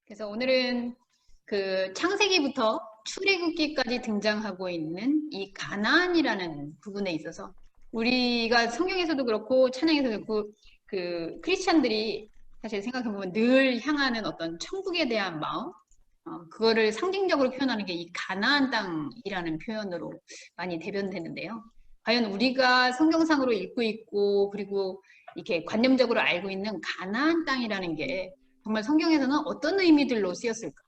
그래서 오늘은 그 창세기부터 출애굽기까지 등장하고 있는 이 가나안이라는 부분에 있어서 우리가 성경에서도 그렇고 찬양에서도 그렇고 그 크리스찬들이 사실 생각해보면 늘 향하는 어떤 천국에 대한 마음, 그거를 상징적으로 표현하는 게 이 가나안 땅이라는 표현으로 많이 대변되는데요. 과연 우리가 성경상으로 읽고 있고 그리고 이렇게 관념적으로 알고 있는 가나안 땅이라는 게 정말 성경에서는 어떤 의미들로 쓰였을까?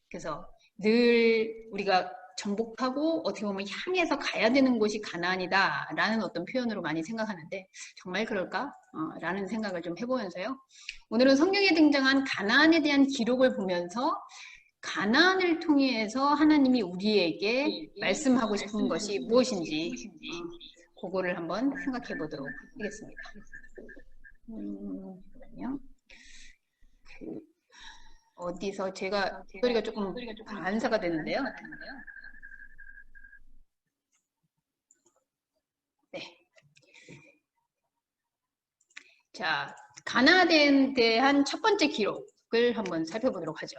그래서 늘 우리가 정복하고 어떻게 보면 향해서 가야 되는 곳이 가나안이다라는 어떤 표현으로 많이 생각하는데 정말 그럴까? 라는 생각을 좀 해보면서요. 오늘은 성경에 등장한 가나안에 대한 기록을 보면서 가나안을 통해서 하나님이 우리에게 말씀하고 싶은 것이 무엇인지 그거를 한번 생각해 보도록 하겠습니다. 잠깐만요. 어디서 제가 소리가 조금 반사가 되는데요. 네. 자, 가나안에 대한 첫 번째 기록을 한번 살펴보도록 하죠.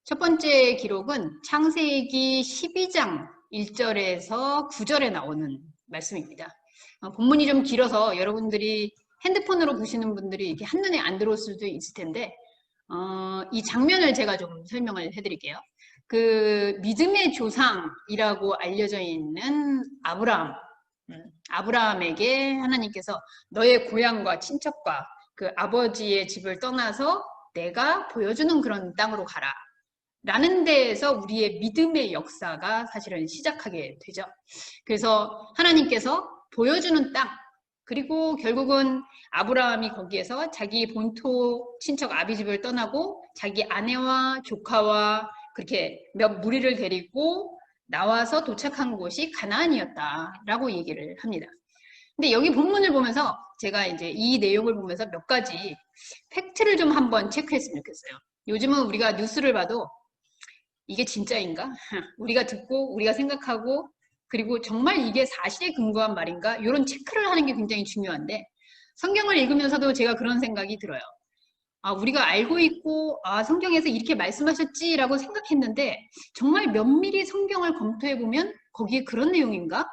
첫 번째 기록은 창세기 12장 1절에서 9절에 나오는 말씀입니다. 본문이 좀 길어서 여러분들이 핸드폰으로 보시는 분들이 이렇게 한눈에 안 들어올 수도 있을 텐데 이 장면을 제가 좀 설명을 해드릴게요. 그 믿음의 조상이라고 알려져 있는 아브라함에게 하나님께서 너의 고향과 친척과 그 아버지의 집을 떠나서 내가 보여주는 그런 땅으로 가라. 라는 데에서 우리의 믿음의 역사가 사실은 시작하게 되죠. 그래서 하나님께서 보여주는 땅, 그리고 결국은 아브라함이 거기에서 자기 본토 친척 아비집을 떠나고 자기 아내와 조카와 그렇게 몇 무리를 데리고 나와서 도착한 곳이 가나안이었다라고 얘기를 합니다. 근데 여기 본문을 보면서 제가 이제 이 내용을 보면서 몇 가지 팩트를 좀 한번 체크했으면 좋겠어요. 요즘은 우리가 뉴스를 봐도 이게 진짜인가? 우리가 듣고 우리가 생각하고 그리고 정말 이게 사실에 근거한 말인가? 이런 체크를 하는 게 굉장히 중요한데 성경을 읽으면서도 제가 그런 생각이 들어요. 우리가 알고 있고 성경에서 이렇게 말씀하셨지라고 생각했는데 정말 면밀히 성경을 검토해 보면 거기에 그런 내용인가?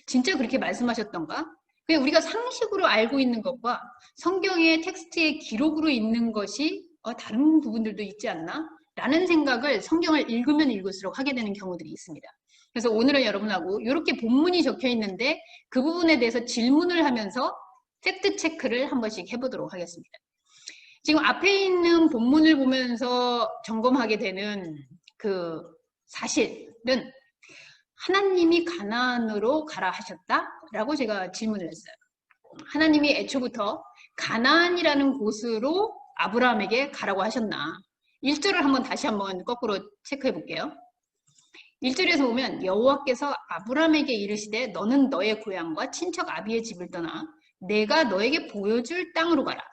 진짜 그렇게 말씀하셨던가? 그냥 우리가 상식으로 알고 있는 것과 성경의 텍스트의 기록으로 있는 것이 다른 부분들도 있지 않나? 라는 생각을 성경을 읽으면 읽을수록 하게 되는 경우들이 있습니다. 그래서 오늘은 여러분하고 이렇게 본문이 적혀 있는데 그 부분에 대해서 질문을 하면서 팩트 체크를 한 번씩 해보도록 하겠습니다. 지금 앞에 있는 본문을 보면서 점검하게 되는 그 사실은 하나님이 가나안으로 가라 하셨다라고 제가 질문을 했어요. 하나님이 애초부터 가나안이라는 곳으로 아브라함에게 가라고 하셨나? 1절을 다시 한번 거꾸로 체크해 볼게요. 1절에서 보면 여호와께서 아브라함에게 이르시되 너는 너의 고향과 친척 아비의 집을 떠나 내가 너에게 보여줄 땅으로 가라.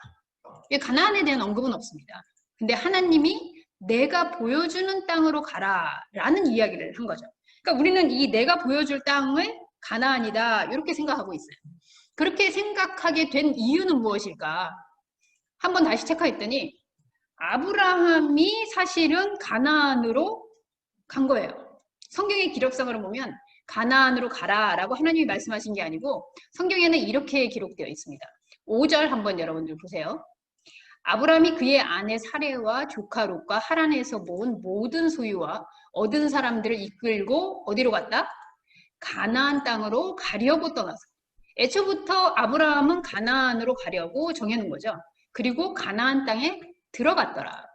가나안에 대한 언급은 없습니다. 근데 하나님이 내가 보여주는 땅으로 가라라는 이야기를 한 거죠. 그러니까 우리는 이 내가 보여줄 땅을 가나안이다 이렇게 생각하고 있어요. 그렇게 생각하게 된 이유는 무엇일까? 한번 다시 체크했더니 아브라함이 사실은 가나안으로 간 거예요. 성경의 기록상으로 보면 가나안으로 가라라고 하나님이 말씀하신 게 아니고 성경에는 이렇게 기록되어 있습니다. 5절 한번 여러분들 보세요. 아브라함이 그의 아내 사레와 조카 롯과 하란에서 모은 모든 소유와 얻은 사람들을 이끌고 어디로 갔다? 가나안 땅으로 가려고 떠나서. 애초부터 아브라함은 가나안으로 가려고 정해놓은 거죠. 그리고 가나안 땅에 들어갔더라.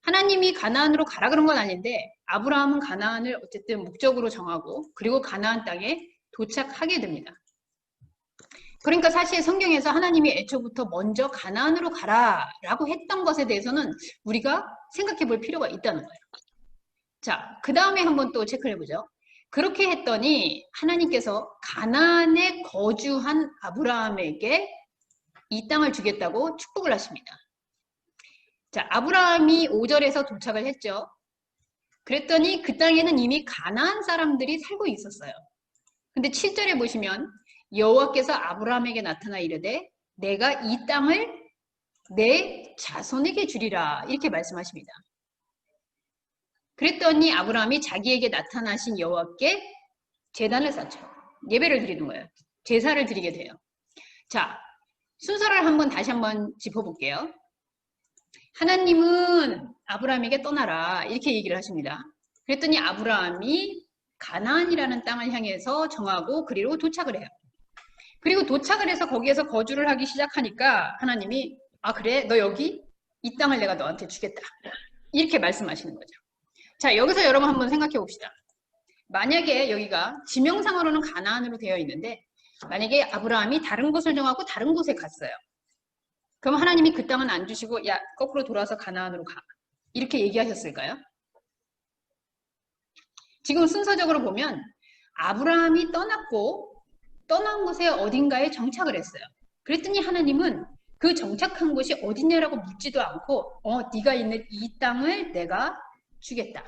하나님이 가나안으로 가라 그런 건 아닌데 아브라함은 가나안을 어쨌든 목적으로 정하고 그리고 가나안 땅에 도착하게 됩니다. 그러니까 사실 성경에서 하나님이 애초부터 먼저 가나안으로 가라라고 했던 것에 대해서는 우리가 생각해 볼 필요가 있다는 거예요. 자, 그 다음에 한번 또 체크를 해보죠. 그렇게 했더니 하나님께서 가나안에 거주한 아브라함에게 이 땅을 주겠다고 축복을 하십니다. 자, 아브라함이 5절에서 도착을 했죠. 그랬더니 그 땅에는 이미 가나안 사람들이 살고 있었어요. 근데 7절에 보시면 여호와께서 아브라함에게 나타나 이르되 내가 이 땅을 내 자손에게 주리라 이렇게 말씀하십니다. 그랬더니 아브라함이 자기에게 나타나신 여호와께 제단을 쌓죠. 예배를 드리는 거예요. 제사를 드리게 돼요. 자, 순서를 다시 한번 짚어볼게요. 하나님은 아브라함에게 떠나라 이렇게 얘기를 하십니다. 그랬더니 아브라함이 가나안이라는 땅을 향해서 정하고 그리로 도착을 해요. 그리고 도착을 해서 거기에서 거주를 하기 시작하니까 하나님이 아 그래 너 여기 이 땅을 내가 너한테 주겠다 이렇게 말씀하시는 거죠. 자, 여기서 여러분 한번 생각해 봅시다. 만약에 여기가 지명상으로는 가나안으로 되어 있는데 만약에 아브라함이 다른 곳을 정하고 다른 곳에 갔어요. 그럼 하나님이 그 땅은 안 주시고 야 거꾸로 돌아서 가나안으로 가 이렇게 얘기하셨을까요? 지금 순서적으로 보면 아브라함이 떠났고 떠난 곳에 어딘가에 정착을 했어요. 그랬더니 하나님은 그 정착한 곳이 어디냐라고 묻지도 않고 네가 있는 이 땅을 내가 주겠다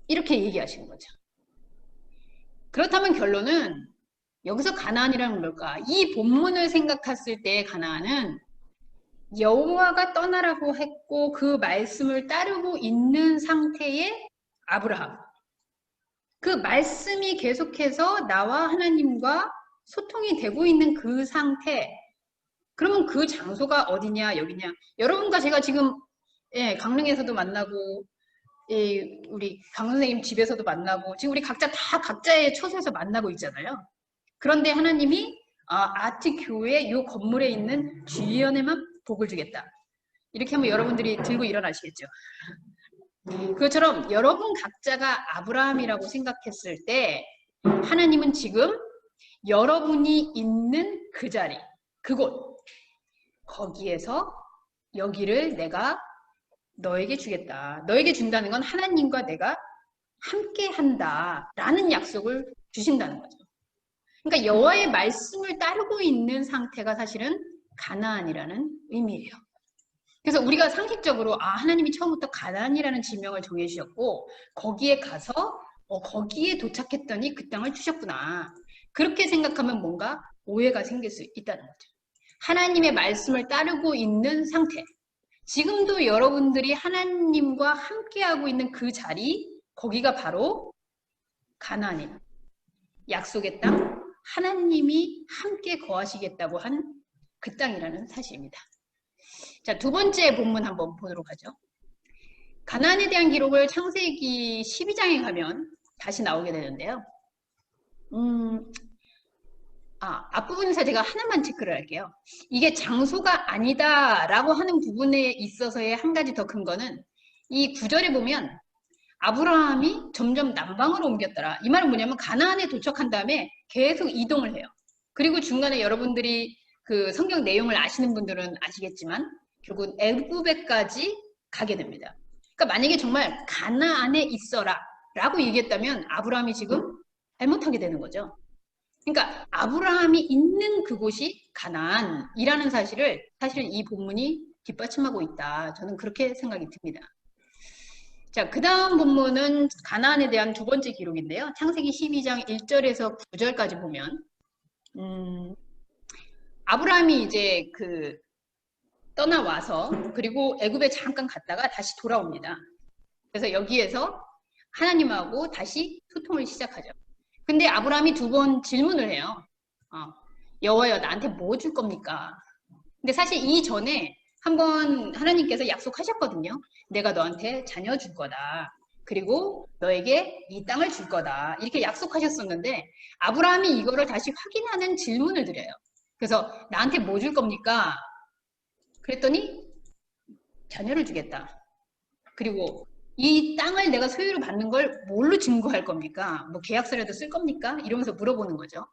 이렇게 얘기하시는 거죠. 그렇다면 결론은 여기서 가나안이라는 뭘까? 이 본문을 생각했을 때 가나안은 여호와가 떠나라고 했고 그 말씀을 따르고 있는 상태의 아브라함. 그 말씀이 계속해서 나와 하나님과 소통이 되고 있는 그 상태. 그러면 그 장소가 어디냐 여기냐. 여러분과 제가 지금 강릉에서도 만나고 우리 강 선생님 집에서도 만나고 지금 우리 각자 다 각자의 처소에서 만나고 있잖아요. 그런데 하나님이 아트 교회 요 건물에 있는 주위원에만 복을 주겠다. 이렇게 하면 여러분들이 들고 일어나시겠죠. 그것처럼 여러분 각자가 아브라함이라고 생각했을 때 하나님은 지금 여러분이 있는 그 자리, 그곳, 거기에서 여기를 내가 너에게 주겠다. 너에게 준다는 건 하나님과 내가 함께 한다라는 약속을 주신다는 거죠. 그러니까 여호와의 말씀을 따르고 있는 상태가 사실은 가나안이라는 의미예요. 그래서 우리가 상식적으로 하나님이 처음부터 가나안이라는 지명을 정해주셨고 거기에 가서 거기에 도착했더니 그 땅을 주셨구나. 그렇게 생각하면 뭔가 오해가 생길 수 있다는 거죠. 하나님의 말씀을 따르고 있는 상태. 지금도 여러분들이 하나님과 함께하고 있는 그 자리, 거기가 바로 가나안이에요. 약속의 땅, 하나님이 함께 거하시겠다고 한 그 땅이라는 사실입니다. 자, 두 번째 본문 한번 보도록 하죠. 가나안에 대한 기록을 창세기 12장에 가면 다시 나오게 되는데요. 앞부분에서 제가 하나만 체크를 할게요. 이게 장소가 아니다라고 하는 부분에 있어서의 한 가지 더 큰 거는 이 구절에 보면 아브라함이 점점 남방으로 옮겼더라. 이 말은 뭐냐면 가나안에 도착한 다음에 계속 이동을 해요. 그리고 중간에 여러분들이 그 성경 내용을 아시는 분들은 아시겠지만 결국 애굽에까지 가게 됩니다. 그러니까 만약에 정말 가나안에 있어라 라고 얘기했다면 아브라함이 지금 잘못하게 되는 거죠. 그러니까 아브라함이 있는 그곳이 가나안이라는 사실을 사실 이 본문이 뒷받침하고 있다. 저는 그렇게 생각이 듭니다. 자, 그 다음 본문은 가나안에 대한 두 번째 기록인데요. 창세기 12장 1절에서 9절까지 보면 아브라함이 이제 떠나와서 그리고 애굽에 잠깐 갔다가 다시 돌아옵니다. 그래서 여기에서 하나님하고 다시 소통을 시작하죠. 근데 아브라함이 두 번 질문을 해요. 여호와여 나한테 뭐 줄 겁니까? 근데 사실 이전에 한번 하나님께서 약속하셨거든요. 내가 너한테 자녀 줄 거다. 그리고 너에게 이 땅을 줄 거다. 이렇게 약속하셨었는데 아브라함이 이거를 다시 확인하는 질문을 드려요. 그래서 나한테 뭐 줄 겁니까? 그랬더니 자녀를 주겠다. 그리고 이 땅을 내가 소유로 받는 걸 뭘로 증거할 겁니까? 뭐 계약서라도 쓸 겁니까? 이러면서 물어보는 거죠.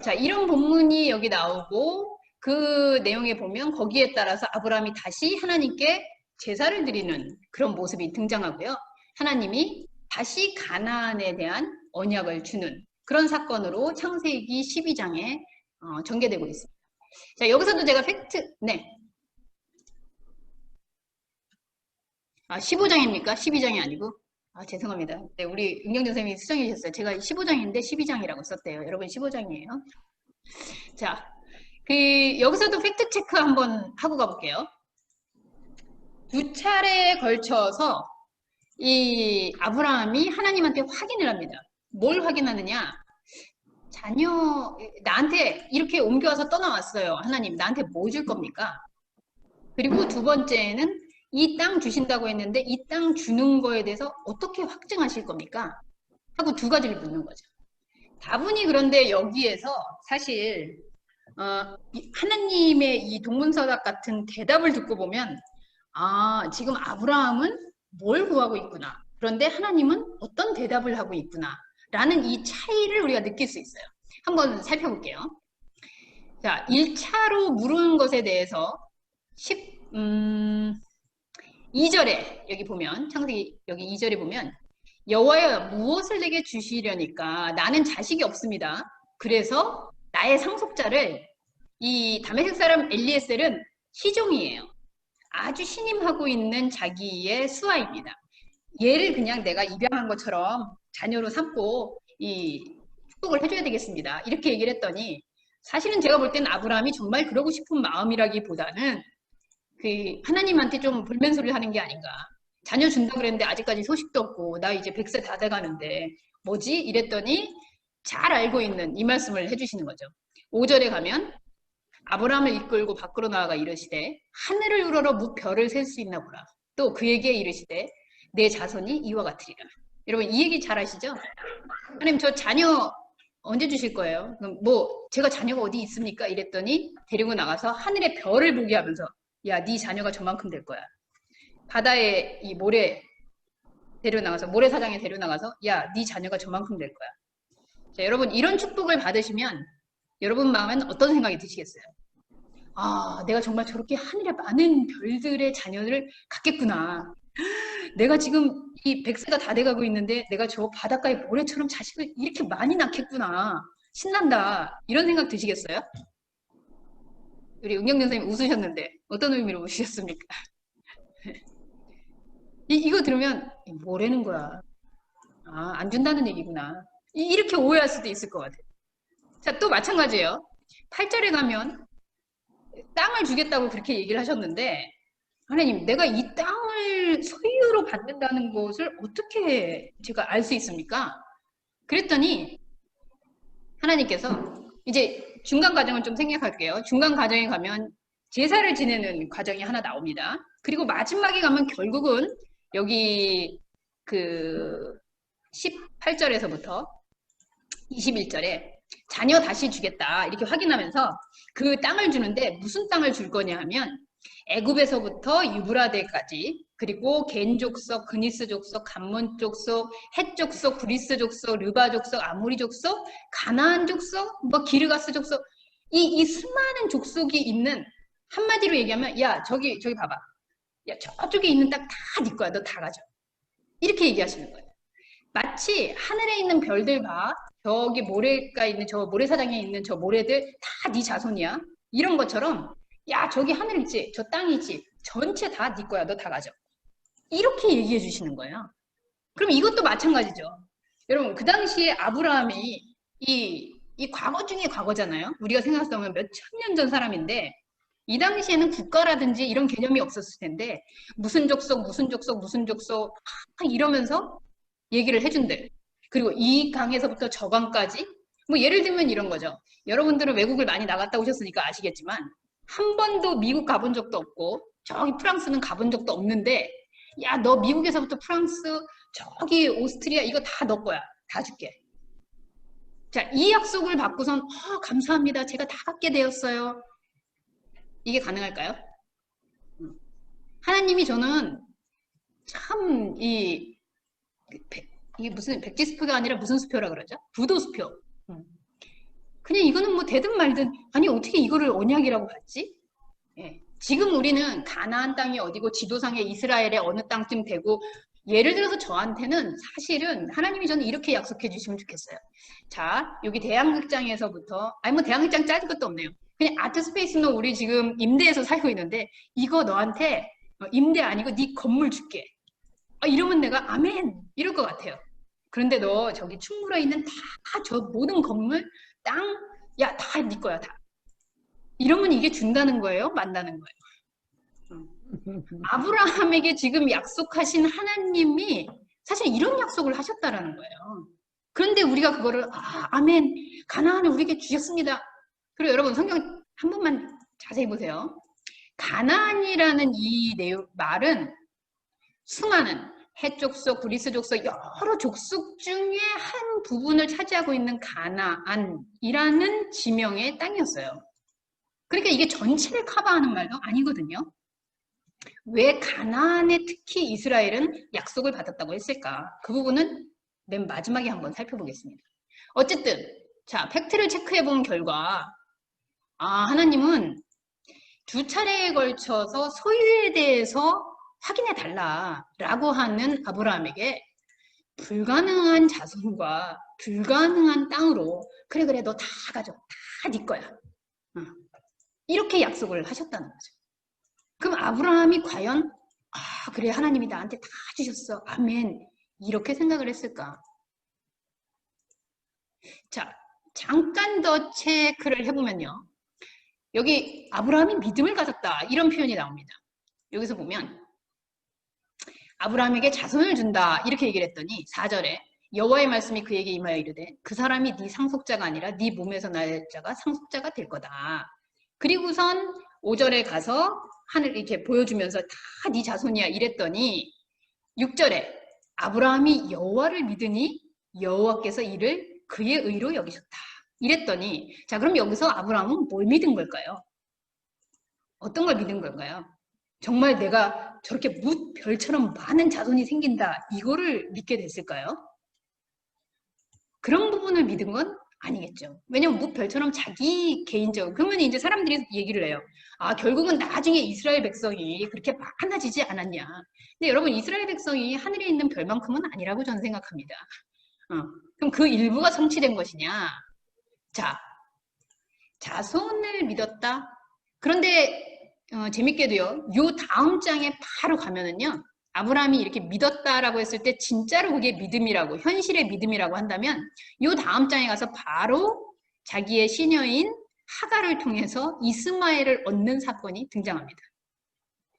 자, 이런 본문이 여기 나오고 그 내용에 보면 거기에 따라서 아브라함이 다시 하나님께 제사를 드리는 그런 모습이 등장하고요. 하나님이 다시 가나안에 대한 언약을 주는 그런 사건으로 창세기 12장에 전개되고 있습니다. 자, 여기서도 제가 네. 15장입니까? 12장이 아니고? 죄송합니다. 네, 우리 은경전 선생님이 수정해 주셨어요. 제가 15장인데 12장이라고 썼대요. 여러분 15장이에요. 자, 여기서도 팩트 체크 한번 하고 가볼게요. 두 차례에 걸쳐서 이 아브라함이 하나님한테 확인을 합니다. 뭘 확인하느냐? 자녀, 나한테 이렇게 옮겨와서 떠나왔어요. 하나님, 나한테 뭐 줄 겁니까? 그리고 두 번째는 이 땅 주신다고 했는데 이 땅 주는 거에 대해서 어떻게 확증하실 겁니까? 하고 두 가지를 묻는 거죠. 다분히 그런데 여기에서 사실 하나님의 이 동문서답 같은 대답을 듣고 보면 지금 아브라함은 뭘 구하고 있구나. 그런데 하나님은 어떤 대답을 하고 있구나. 라는 이 차이를 우리가 느낄 수 있어요. 한번 살펴볼게요. 자, 1차로 물은 것에 대해서 2절에 여기 보면 창세기 여기 2절에 보면 여호와여 무엇을 내게 주시려니까 나는 자식이 없습니다. 그래서 나의 상속자를 이 다메섹 사람 엘리에셀은 시종이에요. 아주 신임하고 있는 자기의 수하입니다. 얘를 그냥 내가 입양한 것처럼 자녀로 삼고 이 축복을 해줘야 되겠습니다. 이렇게 얘기를 했더니 사실은 제가 볼 때는 아브라함이 정말 그러고 싶은 마음이라기보다는 하나님한테 좀 불만소리를 하는 게 아닌가. 자녀 준다 그랬는데 아직까지 소식도 없고 나 이제 100세 다 돼가는데 뭐지? 이랬더니 잘 알고 있는 이 말씀을 해주시는 거죠. 5절에 가면 아브라함을 이끌고 밖으로 나아가 이르시되 하늘을 우러러 무별을 셀 수 있나 보라. 또 그에게 이르시되 내 자손이 이와 같으리라. 여러분 이 얘기 잘 아시죠? 하나님 저 자녀 언제 주실 거예요? 그럼 뭐 제가 자녀가 어디 있습니까? 이랬더니 데리고 나가서 하늘의 별을 보게 하면서 야, 네 자녀가 저만큼 될 거야. 바다에 이 모래 데려나가서 모래사장에 데려나가서 야, 네 자녀가 저만큼 될 거야. 자, 여러분 이런 축복을 받으시면 여러분 마음엔 어떤 생각이 드시겠어요? 내가 정말 저렇게 하늘에 많은 별들의 자녀를 갖겠구나. 내가 지금 이 100세가 다 돼가고 있는데 내가 저 바닷가의 모래처럼 자식을 이렇게 많이 낳겠구나. 신난다. 이런 생각 드시겠어요? 우리 은경 선생님 웃으셨는데 어떤 의미로 웃으셨습니까? 이거 들으면 뭐라는 거야. 안 준다는 얘기구나. 이렇게 오해할 수도 있을 것 같아요. 자, 또 마찬가지예요. 8절에 가면 땅을 주겠다고 그렇게 얘기를 하셨는데 하나님, 내가 이 땅을 소유로 받는다는 것을 어떻게 제가 알 수 있습니까? 그랬더니 하나님께서 이제 중간 과정을 좀 생략할게요. 중간 과정에 가면 제사를 지내는 과정이 하나 나옵니다. 그리고 마지막에 가면 결국은 여기 그 18절에서부터 21절에 자녀 다시 주겠다 이렇게 확인하면서 그 땅을 주는데 무슨 땅을 줄 거냐 하면 애굽에서부터 유브라데까지 그리고 겐 족속, 그니스 족속, 감몬 족속, 헷 족속, 브리스 족속, 르바 족속, 아모리 족속, 가나안 족속, 뭐 기르가스 족속 이 수많은 족속이 있는 한마디로 얘기하면 야 저기 봐봐 야 저쪽에 있는 땅 다 네 거야 너 다 가져 이렇게 얘기하시는 거예요. 마치 하늘에 있는 별들 봐 저기 모래가 있는 저 모래사장에 있는 저 모래들 다 네 자손이야 이런 것처럼 야 저기 하늘 있지 저 땅 있지 전체 다 네 거야 너 다 가져 이렇게 얘기해 주시는 거예요. 그럼 이것도 마찬가지죠. 여러분 그 당시에 아브라함이 이 과거 중에 과거잖아요. 우리가 생각하면 몇 천 년 전 사람인데 이 당시에는 국가라든지 이런 개념이 없었을 텐데 무슨 족속 무슨 족속 무슨 족속 이러면서 얘기를 해준대. 그리고 이 강에서부터 저 강까지 뭐 예를 들면 이런 거죠. 여러분들은 외국을 많이 나갔다 오셨으니까 아시겠지만 한 번도 미국 가본 적도 없고 저기 프랑스는 가본 적도 없는데 야 너 미국에서부터 프랑스 저기 오스트리아 이거 다 너 거야. 다 줄게. 자, 이 약속을 받고선 감사합니다. 제가 다 갖게 되었어요. 이게 가능할까요? 하나님이 저는 참 이게 무슨 백지수표가 아니라 무슨 수표라 그러죠? 부도수표. 그냥 이거는 뭐 되든 말든 아니 어떻게 이거를 언약이라고 봤지? 예. 지금 우리는 가나안 땅이 어디고 지도상에 이스라엘의 어느 땅쯤 되고 예를 들어서 저한테는 사실은 하나님이 저는 이렇게 약속해 주시면 좋겠어요. 자, 여기 대한극장에서부터 아니 뭐 대한극장 짜질 것도 없네요. 그냥 아트스페이스는 우리 지금 임대해서 살고 있는데 이거 너한테 임대 아니고 네 건물 줄게. 이러면 내가 아멘 이럴 것 같아요. 그런데 너 저기 충무로에 있는 다 저 모든 건물 땅 야 다 네 거야 다. 이러면 이게 준다는 거예요? 만나는 거예요? 아브라함에게 지금 약속하신 하나님이 사실 이런 약속을 하셨다라는 거예요. 그런데 우리가 그거를 아멘, 가나안을 우리에게 주셨습니다. 그리고 여러분 성경 한 번만 자세히 보세요. 가나안이라는 이 말은 수많은 헷 족속, 그리스 족속 여러 족속 중에 한 부분을 차지하고 있는 가나안이라는 지명의 땅이었어요. 그러니까 이게 전체를 커버하는 말도 아니거든요. 왜 가나안에 특히 이스라엘은 약속을 받았다고 했을까? 그 부분은 맨 마지막에 한번 살펴보겠습니다. 어쨌든 자, 팩트를 체크해 본 결과 하나님은 두 차례에 걸쳐서 소유에 대해서 확인해 달라라고 하는 아브라함에게 불가능한 자손과 불가능한 땅으로 그래 너 다 가져. 다 네 거야. 이렇게 약속을 하셨다는 거죠. 그럼 아브라함이 과연 그래 하나님이 나한테 다 주셨어. 아멘. 이렇게 생각을 했을까? 자, 잠깐 더 체크를 해보면요. 여기 아브라함이 믿음을 가졌다. 이런 표현이 나옵니다. 여기서 보면 아브라함에게 자손을 준다. 이렇게 얘기를 했더니 4절에 여호와의 말씀이 그에게 임하여 이르되 그 사람이 네 상속자가 아니라 네 몸에서 날 자가 상속자가 될 거다. 그리고선 5절에 가서 하늘 이렇게 보여주면서 다 네 자손이야 이랬더니 6절에 아브라함이 여호와를 믿으니 여호와께서 이를 그의 의로 여기셨다. 이랬더니 자 그럼 여기서 아브라함은 뭘 믿은 걸까요? 어떤 걸 믿은 걸까요? 정말 내가 저렇게 뭇별처럼 많은 자손이 생긴다. 이거를 믿게 됐을까요? 그런 부분을 믿은 건 아니겠죠. 왜냐면 뭇별처럼 자기 개인적으로 그러면 이제 사람들이 얘기를 해요. 결국은 나중에 이스라엘 백성이 그렇게 많아지지 않았냐. 근데 여러분 이스라엘 백성이 하늘에 있는 별만큼은 아니라고 저는 생각합니다. 그럼 그 일부가 성취된 것이냐. 자, 자손을 믿었다. 그런데 재밌게도요. 요 다음 장에 바로 가면은요. 아브라함이 이렇게 믿었다라고 했을 때 진짜로 그게 믿음이라고 현실의 믿음이라고 한다면 요 다음 장에 가서 바로 자기의 시녀인 하가를 통해서 이스마엘을 얻는 사건이 등장합니다.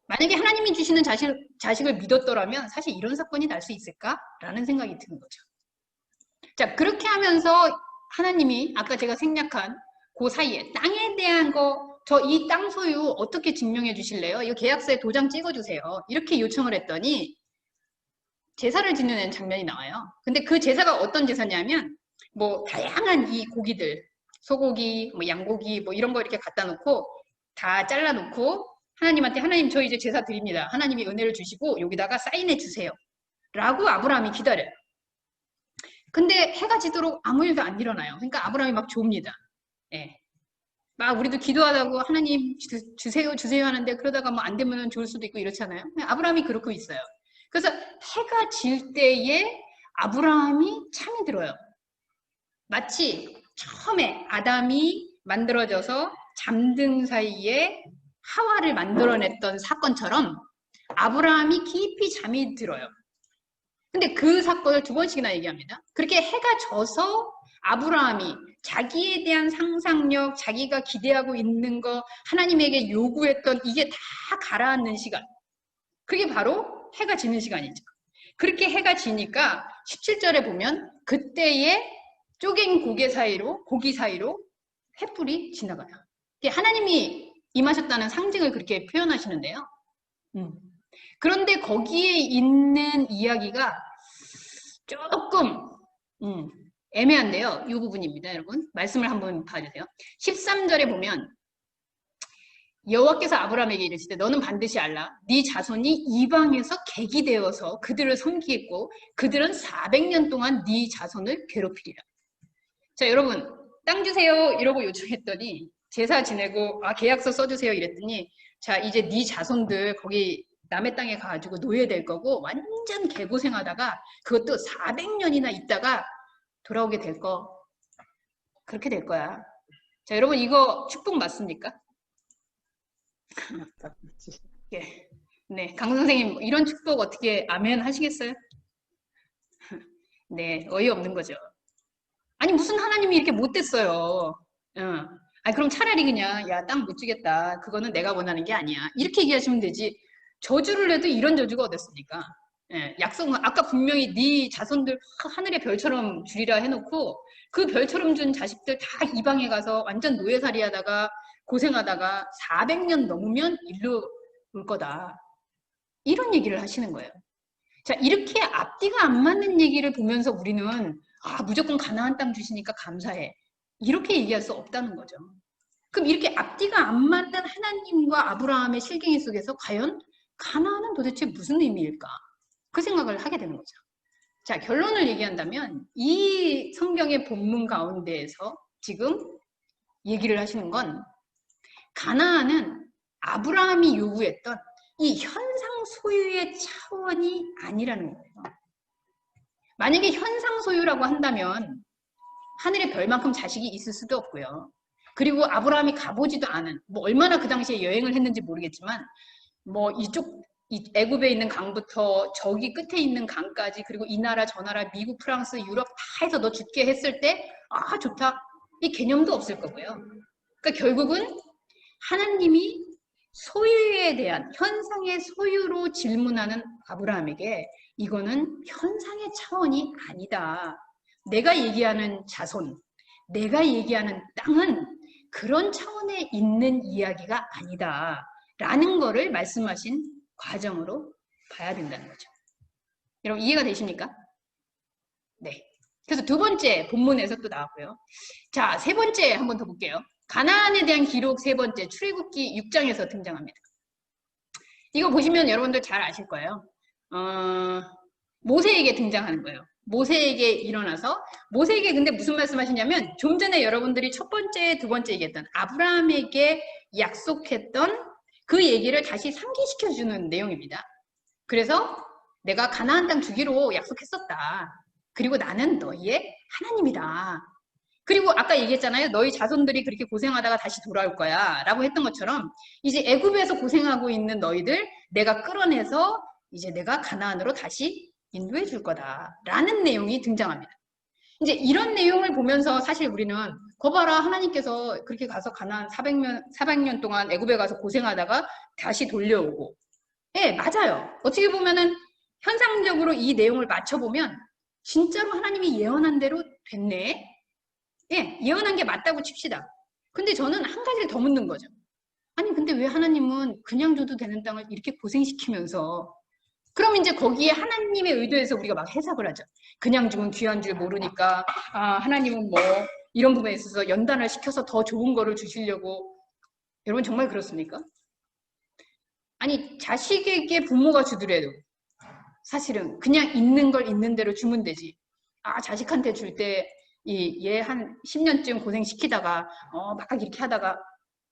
만약에 하나님이 주시는 자식을 믿었더라면 사실 이런 사건이 날 수 있을까라는 생각이 드는 거죠. 자, 그렇게 하면서 하나님이 아까 제가 생략한 그 사이에 땅에 대한 저 이 땅 소유 어떻게 증명해 주실래요? 이 계약서에 도장 찍어주세요. 이렇게 요청을 했더니 제사를 지내는 장면이 나와요. 근데 그 제사가 어떤 제사냐면 뭐 다양한 이 고기들 소고기, 뭐 양고기 뭐 이런 거 이렇게 갖다 놓고 다 잘라 놓고 하나님한테 하나님 저 이제 제사 드립니다. 하나님이 은혜를 주시고 여기다가 사인해 주세요. 라고 아브라함이 기다려요. 근데 해가 지도록 아무 일도 안 일어나요. 그러니까 아브라함이 막 좁니다. 예. 막 우리도 기도하다고 하나님 주세요 하는데 그러다가 뭐 안 되면 좋을 수도 있고 이렇잖아요. 아브라함이 그렇고 있어요. 그래서 해가 질 때에 아브라함이 참이 들어요. 마치 처음에 아담이 만들어져서 잠든 사이에 하와를 만들어냈던 사건처럼 아브라함이 깊이 잠이 들어요. 근데 그 사건을 2번씩이나 얘기합니다. 그렇게 해가 져서 아브라함이 자기에 대한 상상력, 자기가 기대하고 있는 거, 하나님에게 요구했던 이게 다 가라앉는 시간. 그게 바로 해가 지는 시간이죠. 그렇게 해가 지니까 17절에 보면 그때에 쪼갠 고기 사이로 횃불이 지나가요. 하나님이 임하셨다는 상징을 그렇게 표현하시는데요. 그런데 거기에 있는 이야기가 조금 애매한데요. 이 부분입니다. 여러분 말씀을 한번 봐주세요. 13절에 보면 여호와께서 아브라함에게 이르시되 너는 반드시 알라 네 자손이 이방에서 객이 되어서 그들을 섬기겠고 그들은 400년 동안 네 자손을 괴롭히리라. 자 여러분 땅 주세요 이러고 요청했더니 제사 지내고 계약서 써주세요 이랬더니 자 이제 네 자손들 거기 남의 땅에 가가지고 노예될 거고 완전 개고생하다가 그것도 400년이나 있다가 돌아오게 될 거. 그렇게 될 거야. 자, 여러분 이거 축복 맞습니까? 예. 네, 강 선생님 이런 축복 어떻게 아멘 하시겠어요? 네, 어이없는 거죠. 아니 무슨 하나님이 이렇게 못됐어요. 아, 그럼 차라리 그냥 야, 땅 못 주겠다. 그거는 내가 원하는 게 아니야. 이렇게 얘기하시면 되지. 저주를 해도 이런 저주가 어딨습니까? 예, 약속은 아까 분명히 네 자손들 하늘의 별처럼 주리라 해놓고 그 별처럼 준 자식들 다 이방에 가서 완전 노예살이 하다가 고생하다가 400년 넘으면 일로 올 거다. 이런 얘기를 하시는 거예요. 자, 이렇게 앞뒤가 안 맞는 얘기를 보면서 우리는 아, 무조건 가나안 땅 주시니까 감사해. 이렇게 얘기할 수 없다는 거죠. 그럼 이렇게 앞뒤가 안 맞는 하나님과 아브라함의 실갱이 속에서 과연 가나안은 도대체 무슨 의미일까? 그 생각을 하게 되는 거죠. 자, 결론을 얘기한다면 이 성경의 본문 가운데에서 지금 얘기를 하시는 건 가나안은 아브라함이 요구했던 이 현상 소유의 차원이 아니라는 거예요. 만약에 현상 소유라고 한다면 하늘의 별만큼 자식이 있을 수도 없고요. 그리고 아브라함이 가보지도 않은, 뭐 얼마나 그 당시에 여행을 했는지 모르겠지만 뭐 이쪽 애굽에 있는 강부터 저기 끝에 있는 강까지 그리고 이 나라 저 나라 미국 프랑스 유럽 다 해서 너 죽게 했을 때 아 좋다 이 개념도 없을 거고요. 그러니까 결국은 하나님이 소유에 대한 현상의 소유로 질문하는 아브라함에게 이거는 현상의 차원이 아니다. 내가 얘기하는 자손, 내가 얘기하는 땅은 그런 차원에 있는 이야기가 아니다. 라는 거를 말씀하신 과정으로 봐야 된다는 거죠. 여러분 이해가 되십니까? 네. 그래서 두 번째 본문에서 또 나왔고요. 자, 세 번째 한번 더 볼게요. 가나안에 대한 기록 세 번째 출애굽기 6장에서 등장합니다. 이거 보시면 여러분들 잘 아실 거예요. 모세에게 등장하는 거예요. 모세에게 일어나서 모세에게 근데 무슨 말씀하시냐면 좀 전에 여러분들이 첫 번째, 두 번째 얘기했던 아브라함에게 약속했던 그 얘기를 다시 상기시켜주는 내용입니다. 그래서 내가 가나안 땅 주기로 약속했었다. 그리고 나는 너희의 하나님이다. 그리고 아까 얘기했잖아요. 너희 자손들이 그렇게 고생하다가 다시 돌아올 거야. 라고 했던 것처럼 이제 애굽에서 고생하고 있는 너희들 내가 끌어내서 이제 내가 가나안으로 다시 인도해 줄 거다. 라는 내용이 등장합니다. 이제 이런 내용을 보면서 사실 우리는 거 봐라 하나님께서 그렇게 가서 가나안 400년 동안 애굽에 가서 고생하다가 다시 돌려오고 예, 맞아요. 어떻게 보면은 현상적으로 이 내용을 맞춰보면 진짜로 하나님이 예언한 대로 됐네. 예, 예언한 게 맞다고 칩시다. 근데 저는 한 가지를 더 묻는 거죠. 아니, 근데 왜 하나님은 그냥 줘도 되는 땅을 이렇게 고생시키면서 그럼 이제 거기에 하나님의 의도에서 우리가 막 해석을 하죠. 그냥 주면 귀한 줄 모르니까 아, 하나님은 뭐 이런 부분에 있어서 연단을 시켜서 더 좋은 거를 주시려고 여러분 정말 그렇습니까? 아니, 자식에게 부모가 주더라도 사실은 그냥 있는 걸 있는 대로 주면 되지. 아, 자식한테 줄 때 얘 한 10년쯤 고생시키다가 막 이렇게 하다가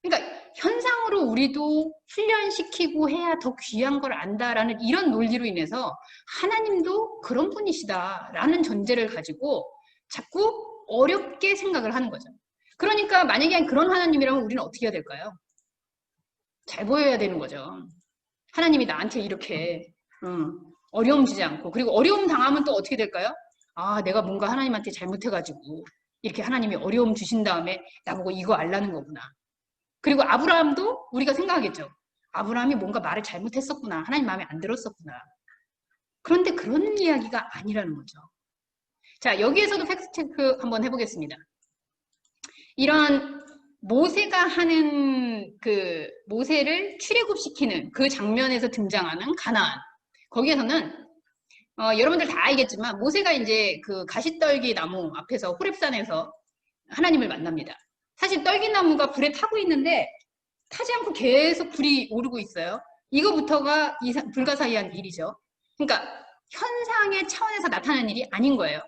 그러니까 현상으로 우리도 훈련시키고 해야 더 귀한 걸 안다라는 이런 논리로 인해서 하나님도 그런 분이시다라는 전제를 가지고 자꾸 어렵게 생각을 하는 거죠. 그러니까 만약에 그런 하나님이라면 우리는 어떻게 해야 될까요? 잘 보여야 되는 거죠. 하나님이 나한테 이렇게 어려움 주지 않고 그리고 어려움 당하면 또 어떻게 될까요? 아, 내가 뭔가 하나님한테 잘못해가지고 이렇게 하나님이 어려움 주신 다음에 나보고 이거 알라는 거구나. 그리고 아브라함도 우리가 생각하겠죠. 아브라함이 뭔가 말을 잘못했었구나. 하나님 마음에 안 들었었구나. 그런데 그런 이야기가 아니라는 거죠. 자, 여기에서도 팩트체크 한번 해보겠습니다. 이런 모세가 하는 그 모세를 출애굽시키는 그 장면에서 등장하는 가나안. 거기에서는 여러분들 다 알겠지만 모세가 이제 그 가시떨기 나무 앞에서 호렙산에서 하나님을 만납니다. 사실 떨기나무가 불에 타고 있는데 타지 않고 계속 불이 오르고 있어요. 이거부터가 불가사의한 일이죠. 그러니까 현상의 차원에서 나타나는 일이 아닌 거예요.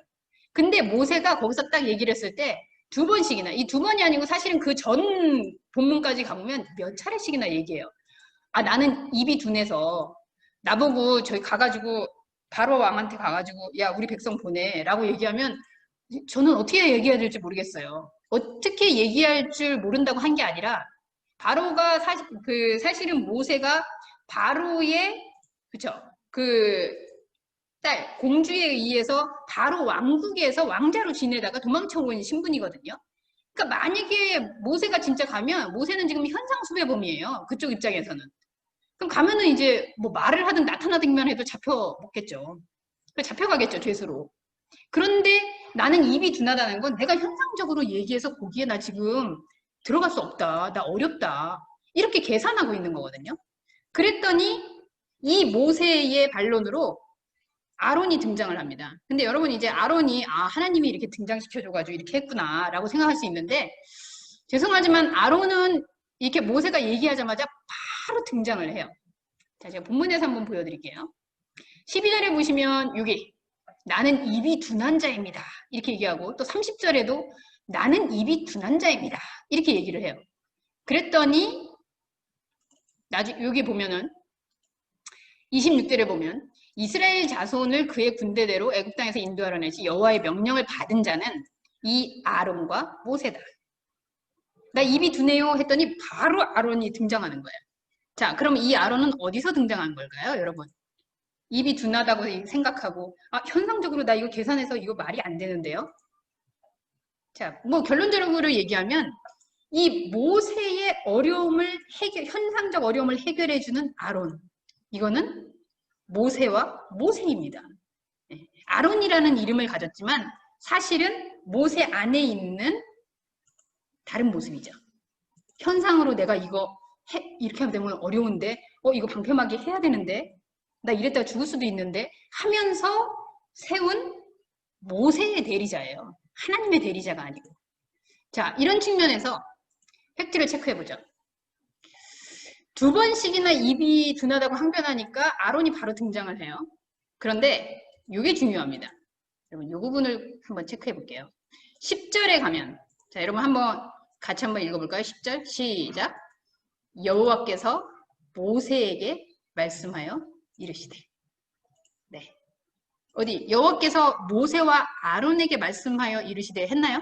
근데 모세가 거기서 딱 얘기를 했을 때 두 번씩이나 이 두 번이 아니고 사실은 그 전 본문까지 가보면 몇 차례씩이나 얘기해요. 아, 나는 입이 둔해서 나보고 저기 가가지고 바로 왕한테 가가지고 야 우리 백성 보내 라고 얘기하면 저는 어떻게 얘기해야 될지 모르겠어요. 어떻게 얘기할 줄 모른다고 한 게 아니라 바로가 사실은 모세가 바로의 그쵸 그 딸 공주에 의해서 바로 왕국에서 왕자로 지내다가 도망쳐 온 신분이거든요. 그러니까 만약에 모세가 진짜 가면 모세는 지금 현상수배범이에요. 그쪽 입장에서는. 그럼 가면은 이제 뭐 말을 하든 나타나든만 해도 잡혀 먹겠죠. 잡혀가겠죠, 죄수로. 그런데 나는 입이 둔하다는 건 내가 현상적으로 얘기해서 거기에 나 지금 들어갈 수 없다. 나 어렵다. 이렇게 계산하고 있는 거거든요. 그랬더니 이 모세의 반론으로 아론이 등장을 합니다. 근데 여러분 이제 아론이 하나님이 이렇게 등장시켜줘가지고 이렇게 했구나 라고 생각할 수 있는데 죄송하지만 아론은 이렇게 모세가 얘기하자마자 바로 등장을 해요. 자, 제가 본문에서 한번 보여드릴게요. 12절에 보시면 여기 나는 입이 둔한 자입니다. 이렇게 얘기하고 또 30절에도 나는 입이 둔한 자입니다. 이렇게 얘기를 해요. 그랬더니 여기 보면은 26절에 보면 이스라엘 자손을 그의 군대대로 애굽 땅에서 인도하려 내지 여호와의 명령을 받은 자는 이 아론과 모세다. 나 입이 둔해요 했더니 바로 아론이 등장하는 거예요. 자, 그럼 이 아론은 어디서 등장한 걸까요, 여러분? 입이 둔하다고 생각하고 현상적으로 나 이거 계산해서 이거 말이 안 되는데요. 자, 뭐 결론적으로 얘기하면 이 모세의 어려움을 현상적 어려움을 해결해주는 아론. 이거는 모세와 모세입니다. 아론이라는 이름을 가졌지만 사실은 모세 안에 있는 다른 모습이죠. 현상으로 내가 이거 이렇게 하면 되면 어려운데 이거 방패막이 해야 되는데 나 이랬다가 죽을 수도 있는데 하면서 세운 모세의 대리자예요. 하나님의 대리자가 아니고. 자, 이런 측면에서 팩트를 체크해보죠. 2번씩이나 입이 둔하다고 항변하니까 아론이 바로 등장을 해요. 그런데 이게 중요합니다. 여러분, 이 부분을 한번 체크해 볼게요. 10절에 가면, 자, 여러분 같이 한번 읽어볼까요? 10절 시작. 여호와께서 모세에게 말씀하여 이르시되. 네. 어디 여호와께서 모세와 아론에게 말씀하여 이르시되 했나요?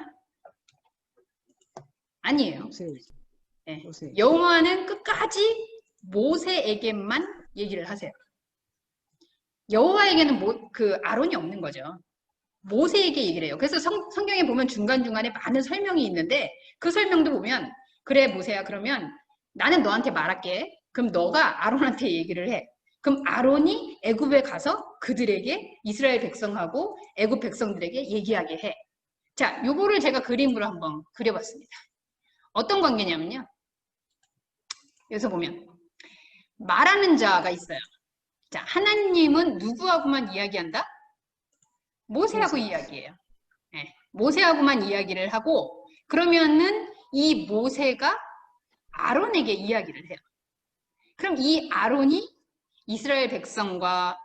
아니에요. 네. 여호와는 끝까지 모세에게만 얘기를 하세요. 여호와에게는 아론이 없는 거죠. 모세에게 얘기를 해요. 그래서 성경에 보면 중간중간에 많은 설명이 있는데 그 설명도 보면 그래 모세야 그러면 나는 너한테 말할게. 그럼 너가 아론한테 얘기를 해. 그럼 아론이 애굽에 가서 그들에게 이스라엘 백성하고 애굽 백성들에게 얘기하게 해. 자, 요거를 제가 그림으로 한번 그려봤습니다. 어떤 관계냐면요. 여기서 보면 말하는 자가 있어요. 자, 하나님은 누구하고만 이야기한다? 모세하고 이야기해요. 네, 모세하고만 이야기를 하고 그러면은 이 모세가 아론에게 이야기를 해요. 그럼 이 아론이 이스라엘 백성과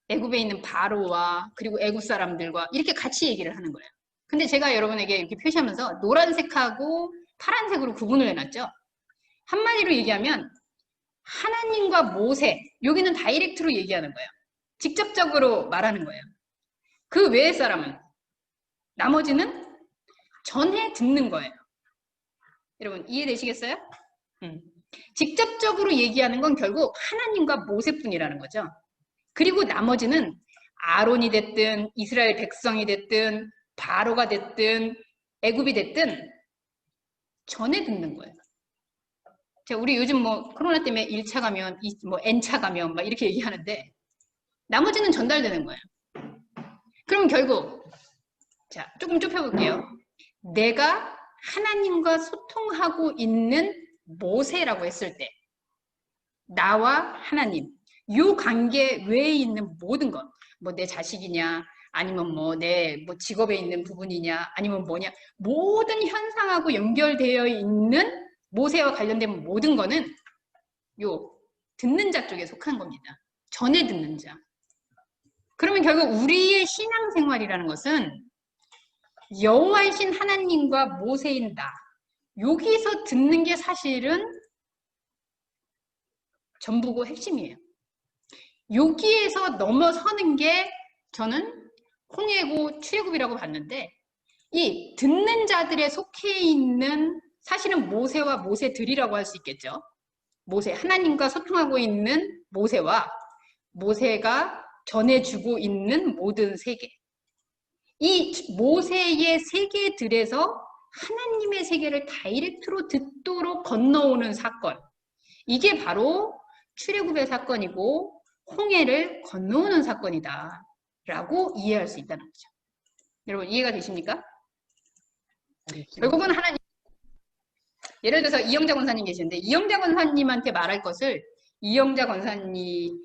애굽에 있는 바로와 그리고 애굽 사람들과 이렇게 같이 얘기를 하는 거예요. 근데 제가 여러분에게 이렇게 표시하면서 노란색하고 파란색으로 구분을 해놨죠. 한마디로 얘기하면 하나님과 모세, 여기는 다이렉트로 얘기하는 거예요. 직접적으로 말하는 거예요. 그 외의 사람은 나머지는 전해 듣는 거예요. 여러분 이해되시겠어요? 직접적으로 얘기하는 건 결국 하나님과 모세뿐이라는 거죠. 그리고 나머지는 아론이 됐든 이스라엘 백성이 됐든 바로가 됐든 애굽이 됐든 전해 듣는 거예요. 자, 우리 요즘 뭐 코로나 때문에 1차 감염, 뭐 N차 감염 막 이렇게 얘기하는데 나머지는 전달되는 거예요. 그럼 결국 자, 조금 좁혀볼게요. 내가 하나님과 소통하고 있는 모세라고 했을 때 나와 하나님 이 관계 외에 있는 모든 것, 뭐 내 자식이냐 아니면 뭐 내 직업에 있는 부분이냐 아니면 뭐냐 모든 현상하고 연결되어 있는 모세와 관련된 모든 거는 요 듣는 자 쪽에 속한 겁니다. 전에 듣는 자. 그러면 결국 우리의 신앙생활이라는 것은 여호와이신 하나님과 모세인 나 여기서 듣는 게 사실은 전부고 핵심이에요. 여기에서 넘어서는 게 저는 홍해고 출애굽이라고 봤는데 이 듣는 자들에 속해 있는 사실은 모세와 모세들이라고 할 수 있겠죠. 모세, 하나님과 소통하고 있는 모세와 모세가 전해주고 있는 모든 세계. 이 모세의 세계들에서 하나님의 세계를 다이렉트로 듣도록 건너오는 사건. 이게 바로 출애굽의 사건이고 홍해를 건너오는 사건이다 라고 이해할 수 있다는 거죠. 여러분 이해가 되십니까? 결국은 하나님, 예를 들어서 이영자 권사님 계시는데 이영자 권사님한테 말할 것을 이영자 권사님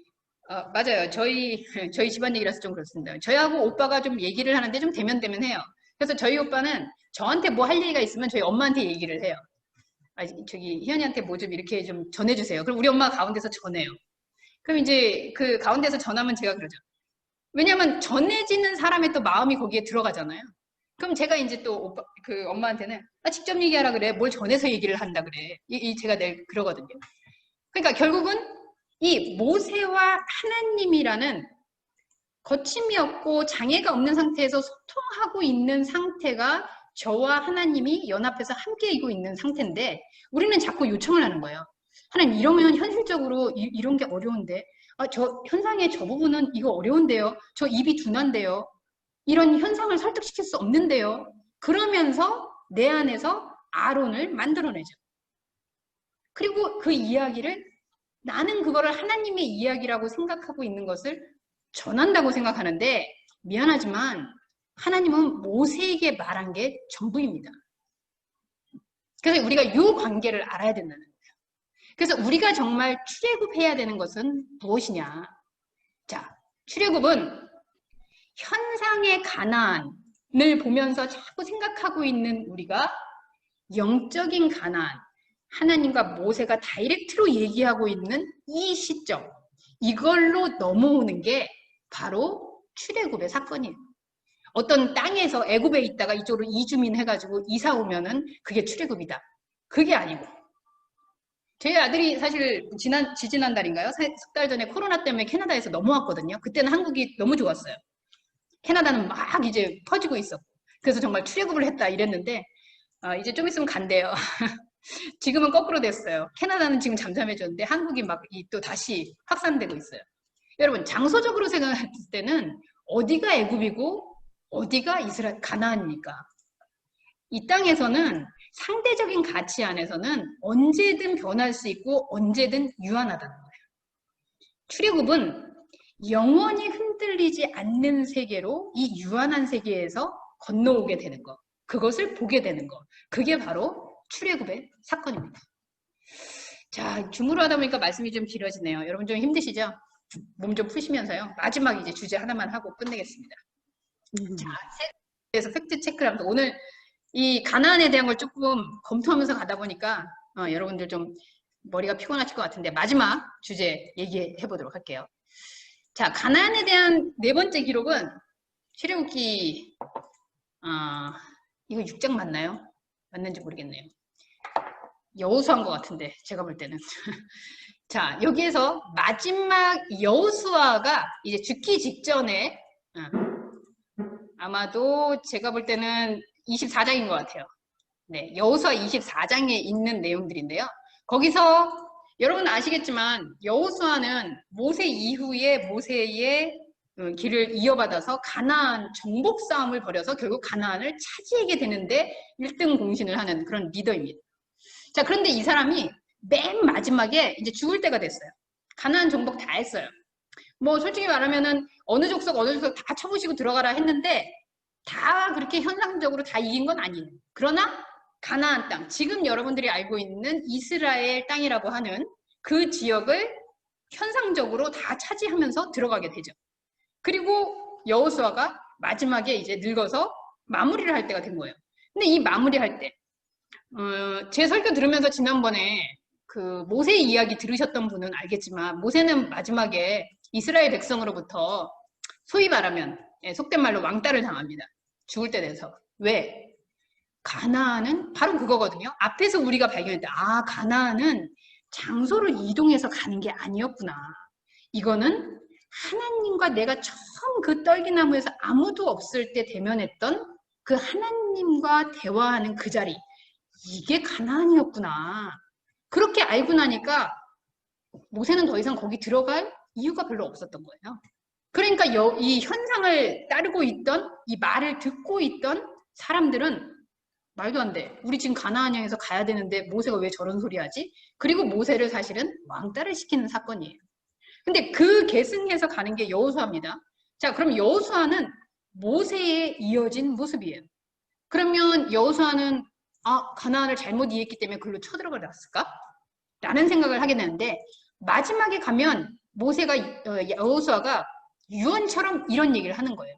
맞아요. 저희 집안 얘기라서 좀 그렇습니다. 저희하고 오빠가 좀 얘기를 하는데 좀 대면대면해요. 그래서 저희 오빠는 저한테 뭐 할 얘기가 있으면 저희 엄마한테 얘기를 해요. 저기 희연이한테 뭐 좀 이렇게 좀 전해주세요. 그럼 우리 엄마가 가운데서 전해요. 그럼 이제 그 가운데서 전하면 제가 그러죠. 왜냐면 전해지는 사람의 또 마음이 거기에 들어가잖아요. 그럼 제가 이제 또 오빠, 그 엄마한테는 직접 얘기하라 그래. 뭘 전해서 얘기를 한다 그래. 제가 늘 그러거든요. 그러니까 결국은 이 모세와 하나님이라는 거침이 없고 장애가 없는 상태에서 소통하고 있는 상태가 저와 하나님이 연합해서 함께 이고 있는 상태인데 우리는 자꾸 요청을 하는 거예요. 하나님 이러면 현실적으로 이런 게 어려운데 저 현상의 저 부분은 이거 어려운데요. 저 입이 둔한데요. 이런 현상을 설득시킬 수 없는데요. 그러면서 내 안에서 아론을 만들어내죠. 그리고 그 이야기를 나는 그거를 하나님의 이야기라고 생각하고 있는 것을 전한다고 생각하는데 미안하지만 하나님은 모세에게 말한 게 전부입니다. 그래서 우리가 이 관계를 알아야 된다는 거예요. 그래서 우리가 정말 출애굽해야 되는 것은 무엇이냐. 자, 출애굽은 현상의 가나안을 보면서 자꾸 생각하고 있는 우리가 영적인 가나안, 하나님과 모세가 다이렉트로 얘기하고 있는 이 시점, 이걸로 넘어오는 게 바로 출애굽의 사건이에요. 어떤 땅에서 애굽에 있다가 이쪽으로 이주민 해가지고 이사 오면은 그게 출애굽이다. 그게 아니고 제 아들이 사실 지지난달인가요? 석 달 전에 코로나 때문에 캐나다에서 넘어왔거든요. 그때는 한국이 너무 좋았어요. 캐나다는 막 이제 퍼지고 있었고 그래서 정말 출애굽을 했다 이랬는데 이제 좀 있으면 간대요. 지금은 거꾸로 됐어요. 캐나다는 지금 잠잠해졌는데 한국이 막 또 다시 확산되고 있어요. 여러분 장소적으로 생각했을 때는 어디가 애굽이고 어디가 이스라엘 가나안입니까? 이 땅에서는 상대적인 가치 안에서는 언제든 변할 수 있고 언제든 유한하다는 거예요. 출애굽은 영원히 흔들리지 않는 세계로 이 유한한 세계에서 건너오게 되는 것, 그것을 보게 되는 것, 그게 바로 출애굽의 사건입니다. 자, 줌으로 하다 보니까 말씀이 좀 길어지네요. 여러분 좀 힘드시죠? 몸 좀 푸시면서요. 마지막 이제 주제 하나만 하고 끝내겠습니다. 자, 그래서 팩트 체크를 하면서 오늘 이 가나안에 대한 걸 조금 검토하면서 가다 보니까 여러분들 좀 머리가 피곤하실 것 같은데 마지막 주제 얘기해 보도록 할게요. 자, 가나안에 대한 네 번째 기록은 출애굽기 이거 6장 맞나요? 맞는지 모르겠네요. 여호수아인 것 같은데 제가 볼 때는 자, 여기에서 마지막 여호수아가 이제 죽기 직전에 아마도 제가 볼 때는 24장인 것 같아요. 네, 여호수아 24장에 있는 내용들인데요. 거기서 여러분 아시겠지만 여호수아는 모세 이후에 모세의 길을 이어받아서 가나안 정복 싸움을 벌여서 결국 가나안을 차지하게 되는데 1등 공신을 하는 그런 리더입니다. 자, 그런데 이 사람이 맨 마지막에 이제 죽을 때가 됐어요. 가나안 정복 다 했어요. 뭐 솔직히 말하면은 어느 족속 다 쳐부시고 들어가라 했는데 다 그렇게 현상적으로 다 이긴 건 아니에요. 그러나 가나안 땅, 지금 여러분들이 알고 있는 이스라엘 땅이라고 하는 그 지역을 현상적으로 다 차지하면서 들어가게 되죠. 그리고 여호수아가 마지막에 이제 늙어서 마무리를 할 때가 된 거예요. 근데 이 마무리할 때, 제 설교 들으면서 지난번에 그 모세 이야기 들으셨던 분은 알겠지만 모세는 마지막에 이스라엘 백성으로부터 소위 말하면 속된 말로 왕따를 당합니다. 죽을 때 돼서. 왜? 가나안은 바로 그거거든요. 앞에서 우리가 발견했다. 아, 가나안은 장소를 이동해서 가는 게 아니었구나. 이거는 하나님과 내가 처음 그 떨기나무에서 아무도 없을 때 대면했던 그 하나님과 대화하는 그 자리. 이게 가나안이었구나. 그렇게 알고 나니까 모세는 더 이상 거기 들어갈 이유가 별로 없었던 거예요. 그러니까 이 현상을 따르고 있던, 이 말을 듣고 있던 사람들은 말도 안 돼. 우리 지금 가나안 향해서 가야 되는데 모세가 왜 저런 소리 하지? 그리고 모세를 사실은 왕따를 시키는 사건이에요. 근데 그 계승해서 가는 게 여호수아입니다. 자, 그럼 여호수아는 모세에 이어진 모습이에요. 그러면 여호수아는 가나안을 잘못 이해했기 때문에 글로 쳐들어갔을까? 라는 생각을 하게 되는데 마지막에 가면 여호수아가 유언처럼 이런 얘기를 하는 거예요.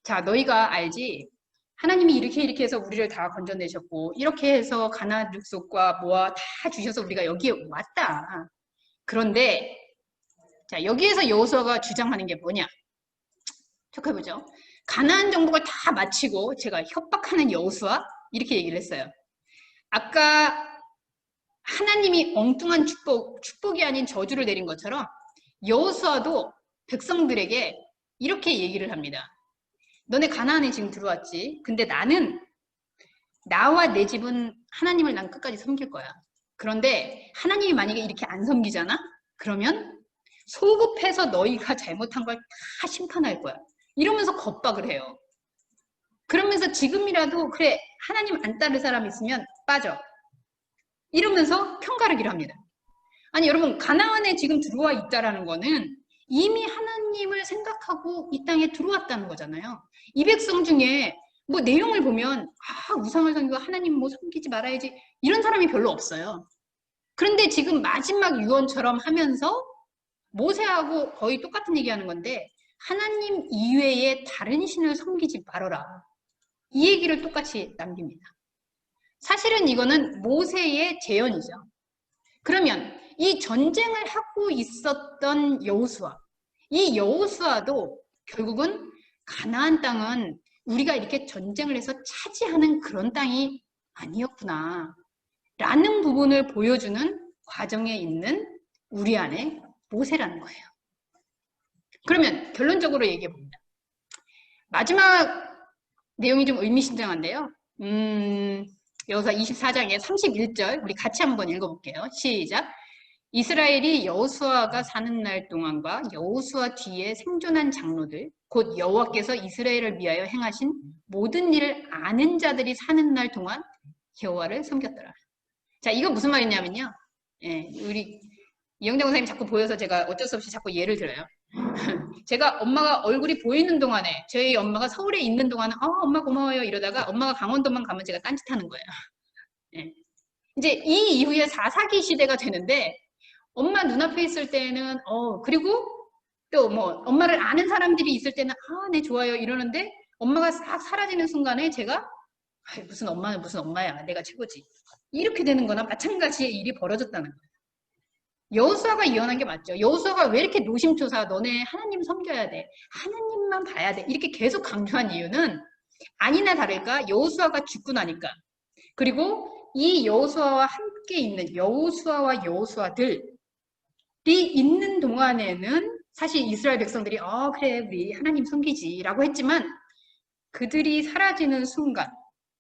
자, 너희가 알지? 하나님이 이렇게 해서 우리를 다 건져내셨고 이렇게 해서 가나안 족속과 모아 다 주셔서 우리가 여기에 왔다. 그런데 자, 여기에서 여호수아가 주장하는 게 뭐냐? 체크해보죠. 가나안 정복을 다 마치고 제가 협박하는 여호수아 이렇게 얘기를 했어요. 아까 하나님이 엉뚱한 축복이 아닌 저주를 내린 것처럼 여호수아도 백성들에게 이렇게 얘기를 합니다. 너네 가나안에 지금 들어왔지. 근데 나와 내 집은 하나님을 난 끝까지 섬길 거야. 그런데 하나님이 만약에 이렇게 안 섬기잖아? 그러면 소급해서 너희가 잘못한 걸 다 심판할 거야. 이러면서 겁박을 해요. 그러면서 지금이라도 그래 하나님 안 따를 사람 있으면 빠져. 이러면서 편가르기를 합니다. 아니 여러분 가나안에 지금 들어와 있다라는 거는 이미 하나님을 생각하고 이 땅에 들어왔다는 거잖아요. 이 백성 중에 뭐 내용을 보면 우상을 섬기고 하나님 뭐 섬기지 말아야지 이런 사람이 별로 없어요. 그런데 지금 마지막 유언처럼 하면서 모세하고 거의 똑같은 얘기하는 건데 하나님 이외에 다른 신을 섬기지 말아라. 이 얘기를 똑같이 남깁니다. 사실은 이거는 모세의 재현이죠. 그러면 이 전쟁을 하고 있었던 여호수아, 이 여호수아도 결국은 가나안 땅은 우리가 이렇게 전쟁을 해서 차지하는 그런 땅이 아니었구나 라는 부분을 보여주는 과정에 있는 우리 안에 모세라는 거예요. 그러면 결론적으로 얘기해 봅니다. 마지막 내용이 좀 의미심장한데요. 여호수아 24장의 31절 우리 같이 한번 읽어볼게요. 시작. 이스라엘이 여호수아가 사는 날 동안과 여호수아 뒤에 생존한 장로들 곧 여호와께서 이스라엘을 위하여 행하신 모든 일을 아는 자들이 사는 날 동안 여호와를 섬겼더라. 자, 이거 무슨 말이냐면요. 예, 우리 이영장 선생님 자꾸 보여서 제가 어쩔 수 없이 자꾸 예를 들어요. 제가 엄마가 얼굴이 보이는 동안에 저희 엄마가 서울에 있는 동안은 엄마 고마워요 이러다가 엄마가 강원도만 가면 제가 딴짓하는 거예요. 예. 이제 이 이후에 4사기 시대가 되는데 엄마 눈앞에 있을 때는 그리고 또 뭐 엄마를 아는 사람들이 있을 때는 네 좋아요 이러는데 엄마가 싹 사라지는 순간에 제가 무슨 엄마는 무슨 엄마야 내가 최고지 이렇게 되는 거나 마찬가지의 일이 벌어졌다는 거예요. 여호수아가 예언한 게 맞죠. 여호수아가 왜 이렇게 노심초사 너네 하나님 섬겨야 돼. 하나님만 봐야 돼. 이렇게 계속 강조한 이유는 아니나 다를까 여호수아가 죽고 나니까 그리고 이 여호수아와 함께 있는 여호수아와 여호수아들이 있는 동안에는 사실 이스라엘 백성들이 그래 우리 하나님 섬기지 라고 했지만 그들이 사라지는 순간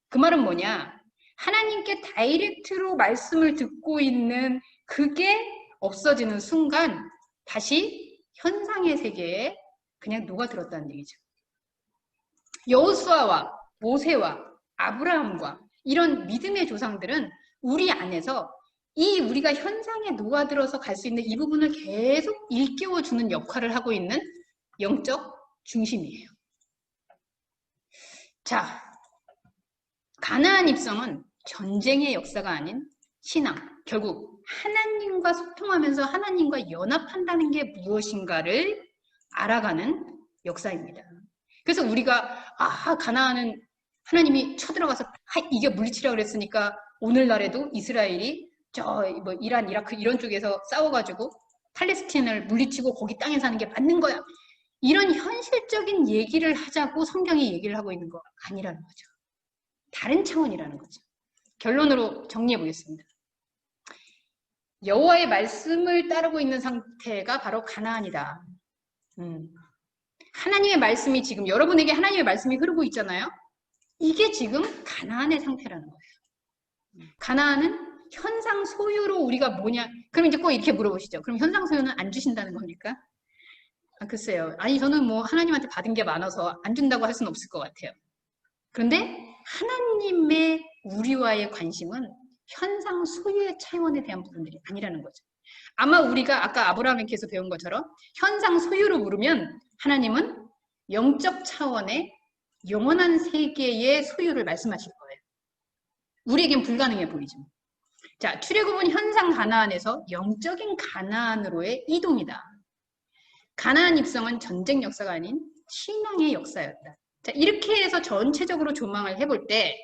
그 말은 뭐냐 하나님께 다이렉트로 말씀을 듣고 있는 그게 없어지는 순간 다시 현상의 세계에 그냥 녹아들었다는 얘기죠. 여호수아와 모세와 아브라함과 이런 믿음의 조상들은 우리 안에서 이 우리가 현상에 녹아들어서 갈 수 있는 이 부분을 계속 일깨워주는 역할을 하고 있는 영적 중심이에요. 자, 가나안 입성은 전쟁의 역사가 아닌 신앙, 결국 하나님과 소통하면서 하나님과 연합한다는 게 무엇인가를 알아가는 역사입니다. 그래서 우리가 가나안은 하나님이 쳐들어가서 이게 물리치라고 그랬으니까 오늘날에도 이스라엘이 뭐 이란, 이라크 이런 쪽에서 싸워가지고 팔레스틴을 물리치고 거기 땅에 사는 게 맞는 거야. 이런 현실적인 얘기를 하자고 성경이 얘기를 하고 있는 거 아니라는 거죠. 다른 차원이라는 거죠. 결론으로 정리해 보겠습니다. 여호와의 말씀을 따르고 있는 상태가 바로 가나안이다. 하나님의 말씀이 지금 여러분에게 하나님의 말씀이 흐르고 있잖아요. 이게 지금 가나안의 상태라는 거예요. 가나안은 현상 소유로 우리가 뭐냐? 그럼 이제 꼭 이렇게 물어보시죠. 그럼 현상 소유는 안 주신다는 겁니까? 글쎄요. 아니 저는 뭐 하나님한테 받은 게 많아서 안 준다고 할 수는 없을 것 같아요. 그런데 하나님의 우리와의 관심은 현상 소유의 차원에 대한 부분들이 아니라는 거죠. 아마 우리가 아까 아브라함께서 배운 것처럼 현상 소유로 물으면 하나님은 영적 차원의 영원한 세계의 소유를 말씀하실 거예요. 우리에겐 불가능해 보이죠. 자, 출애굽은 현상 가나안에서 영적인 가나안으로의 이동이다. 가나안 입성은 전쟁 역사가 아닌 신앙의 역사였다. 자, 이렇게 해서 전체적으로 조망을 해볼 때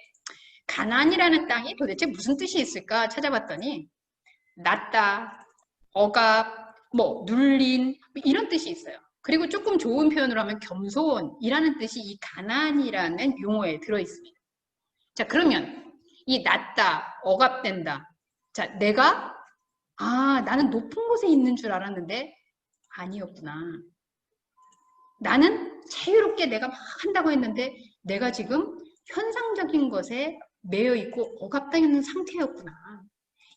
가나안이라는 땅이 도대체 무슨 뜻이 있을까 찾아봤더니 낫다, 억압, 뭐 눌린 이런 뜻이 있어요. 그리고 조금 좋은 표현으로 하면 겸손이라는 뜻이 이 가나안이라는 용어에 들어있습니다. 자, 그러면 이 낫다, 억압된다. 자, 내가 나는 높은 곳에 있는 줄 알았는데 아니었구나. 나는 자유롭게 내가 막 한다고 했는데 내가 지금 현상적인 것에 매여 있고 억압당해 있는 상태였구나.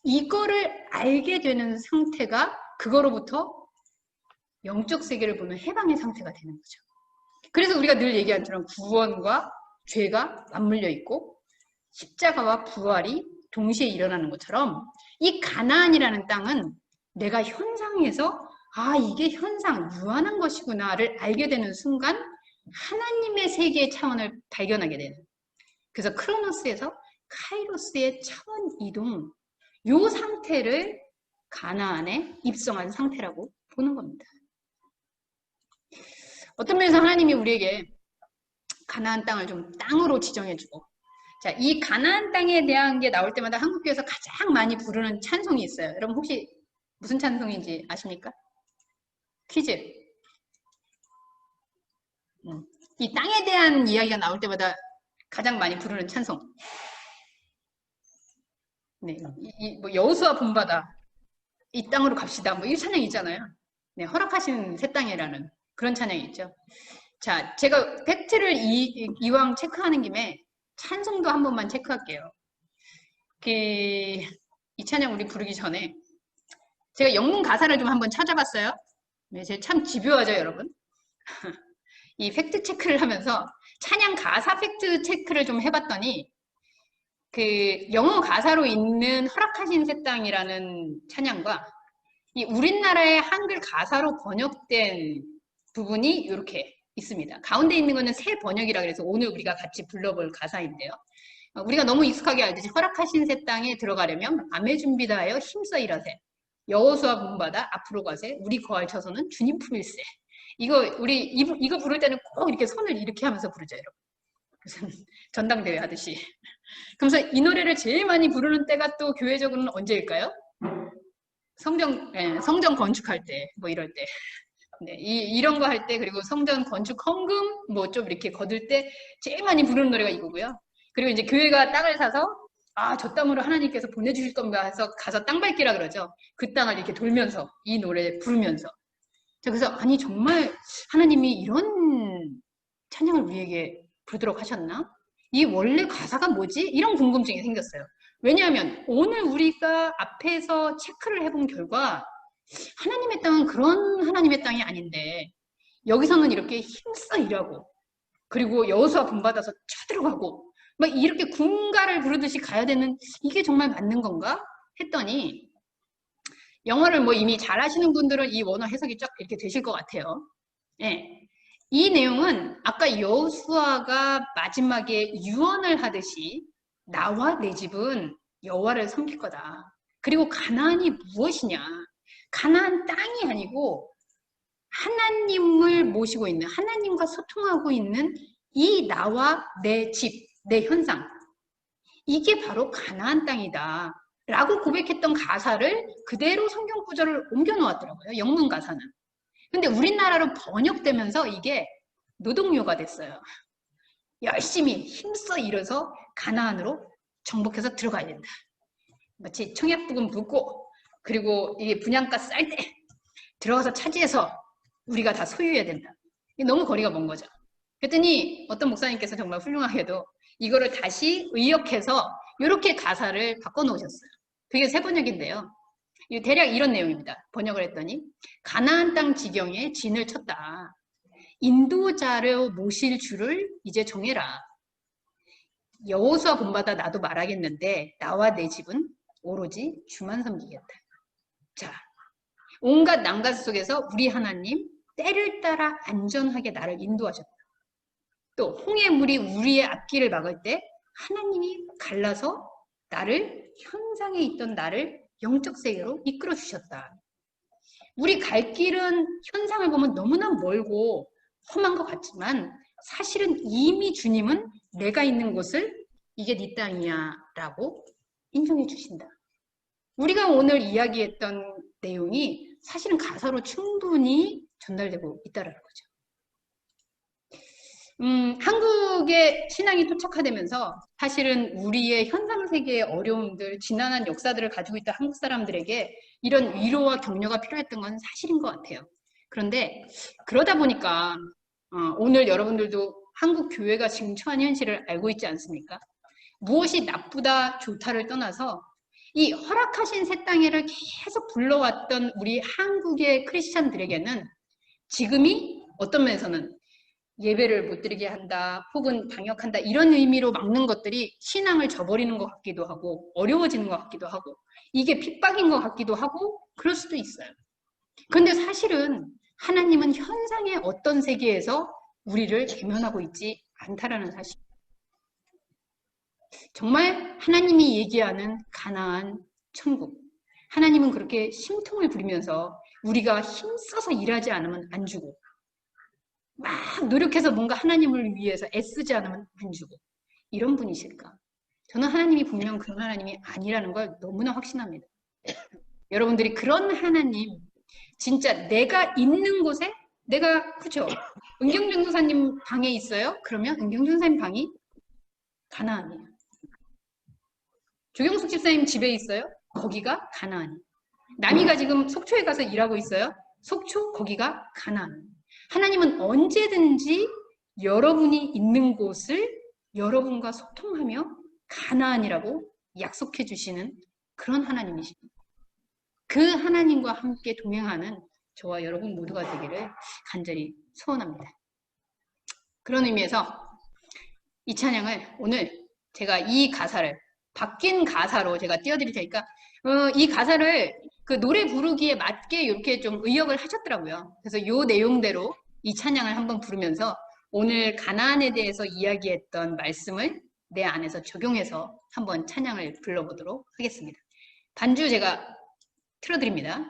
이거를 알게 되는 상태가 그거로부터 영적 세계를 보는 해방의 상태가 되는 거죠. 그래서 우리가 늘 얘기한 것처럼 구원과 죄가 맞물려 있고 십자가와 부활이 동시에 일어나는 것처럼 이 가나안이라는 땅은 내가 현상에서 이게 현상, 유한한 것이구나를 알게 되는 순간 하나님의 세계의 차원을 발견하게 되는. 그래서 크로노스에서 카이로스의 차원 이동, 요 상태를 가나안에 입성한 상태라고 보는 겁니다. 어떤 면에서 하나님이 우리에게 가나안 땅을 좀 땅으로 지정해주고, 자, 이 가나안 땅에 대한 게 나올 때마다 한국교회에서 가장 많이 부르는 찬송이 있어요. 여러분 혹시 무슨 찬송인지 아십니까? 퀴즈. 이 땅에 대한 이야기가 나올 때마다 가장 많이 부르는 찬송. 네, 뭐 여호수아 본바다, 이 땅으로 갑시다. 뭐 이 찬양 있잖아요. 네, 허락하신 새 땅이라는 그런 찬양이 있죠. 자, 제가 팩트를 이왕 체크하는 김에 찬송도 한 번만 체크할게요. 이 찬양 우리 부르기 전에 제가 영문 가사를 좀 한번 찾아봤어요. 네, 제가 참 집요하죠, 여러분. 이 팩트 체크를 하면서 찬양 가사 팩트 체크를 좀 해봤더니 그 영어 가사로 있는 허락하신 새 땅이라는 찬양과 이 우리나라의 한글 가사로 번역된 부분이 이렇게 있습니다. 가운데 있는 거는 새 번역이라 그래서 오늘 우리가 같이 불러볼 가사인데요. 우리가 너무 익숙하게 알듯이 허락하신 새 땅에 들어가려면 밤에 준비다하여 힘써 일하세. 여호수아 본바다 앞으로 가세. 우리 거할 처소는 주님 품일세. 우리 이거 부를 때는 꼭 이렇게 손을 이렇게 하면서 부르죠, 여러분. 무슨 전당대회 하듯이. 그래서 이 노래를 제일 많이 부르는 때가 또 교회적으로는 언제일까요? 성전 건축할 때, 뭐 이럴 때. 네, 이런 거 할 때, 그리고 성전 건축 헌금, 뭐 좀 이렇게 거둘 때 제일 많이 부르는 노래가 이거고요. 그리고 이제 교회가 땅을 사서, 저 땅으로 하나님께서 보내주실 건가 해서 가서 땅 밟기라 그러죠. 그 땅을 이렇게 돌면서, 이 노래 부르면서. 자, 그래서, 아니, 정말 하나님이 이런 찬양을 우리에게 부르도록 하셨나? 이 원래 가사가 뭐지? 이런 궁금증이 생겼어요. 왜냐하면 오늘 우리가 앞에서 체크를 해본 결과 하나님의 땅은 그런 하나님의 땅이 아닌데 여기서는 이렇게 힘써 일하고 그리고 여호수아 본받아서 쳐들어가고 막 이렇게 군가를 부르듯이 가야 되는 이게 정말 맞는 건가? 했더니 영어를 뭐 이미 잘 하시는 분들은 이 원어 해석이 쫙 이렇게 되실 것 같아요. 네. 이 내용은 아까 여호수아가 마지막에 유언을 하듯이 나와 내 집은 여호와를 섬길 거다. 그리고 가나안이 무엇이냐? 가나안 땅이 아니고 하나님을 모시고 있는 하나님과 소통하고 있는 이 나와 내 집, 내 현상. 이게 바로 가나안 땅이다. 라고 고백했던 가사를 그대로 성경 구절을 옮겨 놓았더라고요. 영문 가사는. 근데 우리나라로 번역되면서 이게 노동요가 됐어요. 열심히 힘써 일어서 가나안으로 정복해서 들어가야 된다. 마치 청약부금 붓고 그리고 이게 분양가 쌀 때 들어가서 차지해서 우리가 다 소유해야 된다. 이게 너무 거리가 먼 거죠. 그랬더니 어떤 목사님께서 정말 훌륭하게도 이거를 다시 의역해서 이렇게 가사를 바꿔놓으셨어요. 그게 새 번역인데요. 대략 이런 내용입니다. 번역을 했더니 가나안 땅 지경에 진을 쳤다. 인도자로 모실 줄을 이제 정해라. 여호수아 본받아 나도 말하겠는데 나와 내 집은 오로지 주만 섬기겠다. 자, 온갖 난가스 속에서 우리 하나님 때를 따라 안전하게 나를 인도하셨다. 또 홍해 물이 우리의 앞길을 막을 때 하나님이 갈라서 나를 현상에 있던 나를 영적 세계로 이끌어 주셨다. 우리 갈 길은 현상을 보면 너무나 멀고 험한 것 같지만 사실은 이미 주님은 내가 있는 곳을 이게 네 땅이야 라고 인정해 주신다. 우리가 오늘 이야기했던 내용이 사실은 가사로 충분히 전달되고 있다는 거죠. 한국의 신앙이 토착화되면서 사실은 우리의 현상 세계의 어려움들, 지난한 역사들을 가지고 있던 한국 사람들에게 이런 위로와 격려가 필요했던 건 사실인 것 같아요. 그런데 그러다 보니까 오늘 여러분들도 한국 교회가 지금 처한 현실을 알고 있지 않습니까? 무엇이 나쁘다 좋다를 떠나서 이 허락하신 새 땅에를 계속 불러왔던 우리 한국의 크리스찬들에게는 지금이 어떤 면에서는 예배를 못 드리게 한다 혹은 방역한다 이런 의미로 막는 것들이 신앙을 저버리는 것 같기도 하고 어려워지는 것 같기도 하고 이게 핍박인 것 같기도 하고 그럴 수도 있어요. 그런데 사실은 하나님은 현상의 어떤 세계에서 우리를 대면하고 있지 않다라는 사실. 정말 하나님이 얘기하는 가나안 천국. 하나님은 그렇게 심통을 부리면서 우리가 힘써서 일하지 않으면 안 주고 막 노력해서 뭔가 하나님을 위해서 애쓰지 않으면 안 주고 이런 분이실까? 저는 하나님이 분명 그런 하나님이 아니라는 걸 너무나 확신합니다. 여러분들이 그런 하나님 진짜 내가 있는 곳에 내가 그렇죠? 은경 전도사님 방에 있어요? 그러면 은경 전도사님 방이 가나안이에요. 조경숙 집사님 집에 있어요? 거기가 가나안이에요. 남이가 지금 속초에 가서 일하고 있어요? 속초 거기가 가나안. 하나님은 언제든지 여러분이 있는 곳을 여러분과 소통하며 가나안이라고 약속해 주시는 그런 하나님이십니다. 그 하나님과 함께 동행하는 저와 여러분 모두가 되기를 간절히 소원합니다. 그런 의미에서 이 찬양을 오늘 제가 이 가사를 바뀐 가사로 제가 띄워드릴 테니까 이 가사를 그 노래 부르기에 맞게 이렇게 좀 의역을 하셨더라고요. 그래서 이 내용대로 이 찬양을 한번 부르면서 오늘 가나안에 대해서 이야기했던 말씀을 내 안에서 적용해서 한번 찬양을 불러보도록 하겠습니다. 반주 제가 틀어드립니다.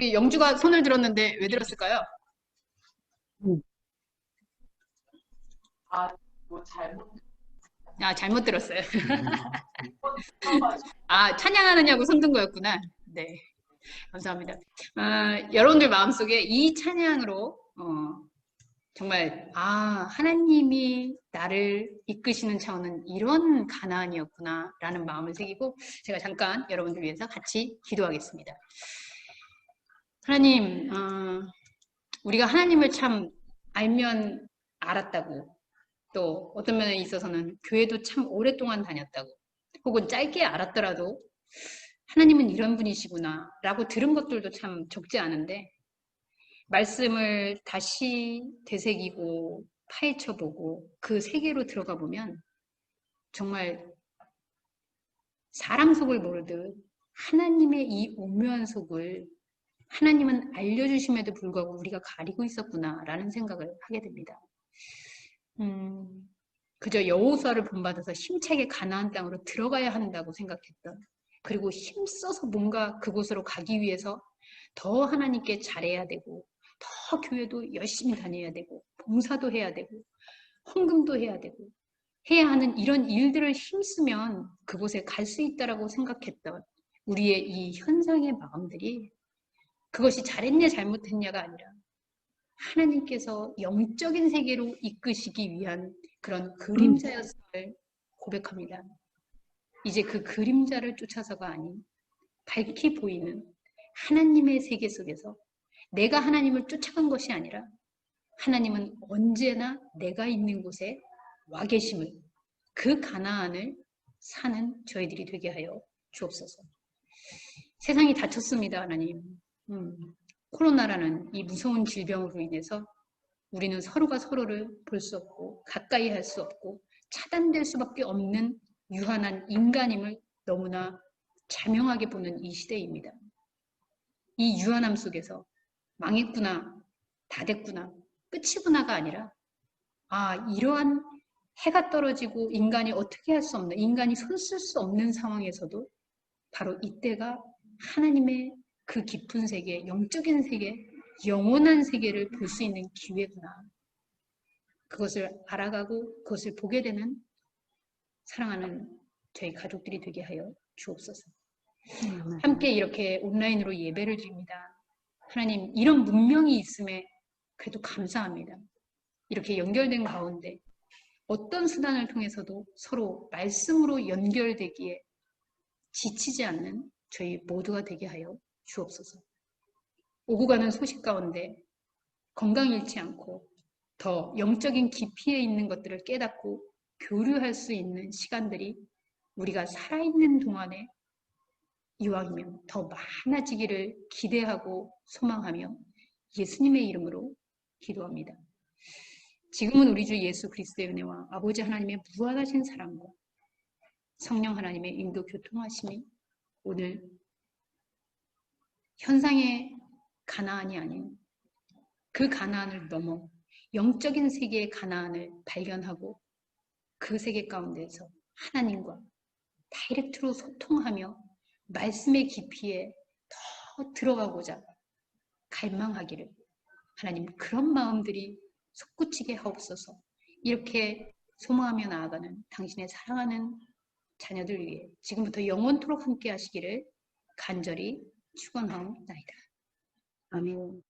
우리 영주가 손을 들었는데 왜 들었을까요? 음. 아, 잘못 들었어요. 아, 찬양하느냐고 손 든 거였구나. 네, 감사합니다. 여러분들 마음속에 이 찬양으로 정말 하나님이 나를 이끄시는 차원은 이런 가나안이었구나 라는 마음을 새기고 제가 잠깐 여러분들 위해서 같이 기도하겠습니다. 하나님, 우리가 하나님을 참 알면 알았다고, 또 어떤 면에 있어서는 교회도 참 오랫동안 다녔다고, 혹은 짧게 알았더라도 하나님은 이런 분이시구나 라고 들은 것들도 참 적지 않은데, 말씀을 다시 되새기고 파헤쳐보고 그 세계로 들어가 보면 정말 사람 속을 모르듯 하나님의 이 오묘한 속을 하나님은 알려주심에도 불구하고 우리가 가리고 있었구나라는 생각을 하게 됩니다. 그저 여호수아를 본받아서 힘차게 가나안 땅으로 들어가야 한다고 생각했던, 그리고 힘써서 뭔가 그곳으로 가기 위해서 더 하나님께 잘해야 되고 더 교회도 열심히 다녀야 되고 봉사도 해야 되고 헌금도 해야 되고 해야 하는 이런 일들을 힘쓰면 그곳에 갈 수 있다라고 생각했던 우리의 이 현상의 마음들이 그것이 잘했냐 잘못했냐가 아니라 하나님께서 영적인 세계로 이끄시기 위한 그런 그림자였음을 고백합니다. 이제 그 그림자를 쫓아서가 아닌 밝히 보이는 하나님의 세계 속에서 내가 하나님을 쫓아간 것이 아니라 하나님은 언제나 내가 있는 곳에 와 계심을, 그 가나안을 사는 저희들이 되게 하여 주옵소서. 세상이 닫혔습니다, 하나님. 코로나라는 이 무서운 질병으로 인해서 우리는 서로가 서로를 볼 수 없고 가까이 할 수 없고 차단될 수밖에 없는 유한한 인간임을 너무나 자명하게 보는 이 시대입니다. 이 유한함 속에서 망했구나, 다 됐구나, 끝이구나가 아니라 이러한 해가 떨어지고 인간이 어떻게 할 수 없는, 인간이 손 쓸 수 없는 상황에서도 바로 이때가 하나님의 그 깊은 세계, 영적인 세계, 영원한 세계를 볼 수 있는 기회구나. 그것을 알아가고 그것을 보게 되는 사랑하는 저희 가족들이 되게 하여 주옵소서. 함께 이렇게 온라인으로 예배를 드립니다. 하나님, 이런 문명이 있음에 그래도 감사합니다. 이렇게 연결된 가운데 어떤 수단을 통해서도 서로 말씀으로 연결되기에 지치지 않는 저희 모두가 되게 하여 주옵소서. 오고 가는 소식 가운데 건강 잃지 않고 더 영적인 깊이에 있는 것들을 깨닫고 교류할 수 있는 시간들이 우리가 살아있는 동안에 이왕이면 더 많아지기를 기대하고 소망하며 예수님의 이름으로 기도합니다. 지금은 우리 주 예수 그리스도의 은혜와 아버지 하나님의 무한하신 사랑과 성령 하나님의 인도 교통하심이 오늘 현상의 가나안이 아닌 그 가나안을 넘어 영적인 세계의 가나안을 발견하고 그 세계 가운데서 하나님과 다이렉트로 소통하며 말씀의 깊이에 더 들어가고자 갈망하기를 하나님 그런 마음들이 솟구치게 하옵소서. 이렇게 소망하며 나아가는 당신의 사랑하는 자녀들 위해 지금부터 영원토록 함께 하시기를 간절히 축원하옵나이다. 아멘.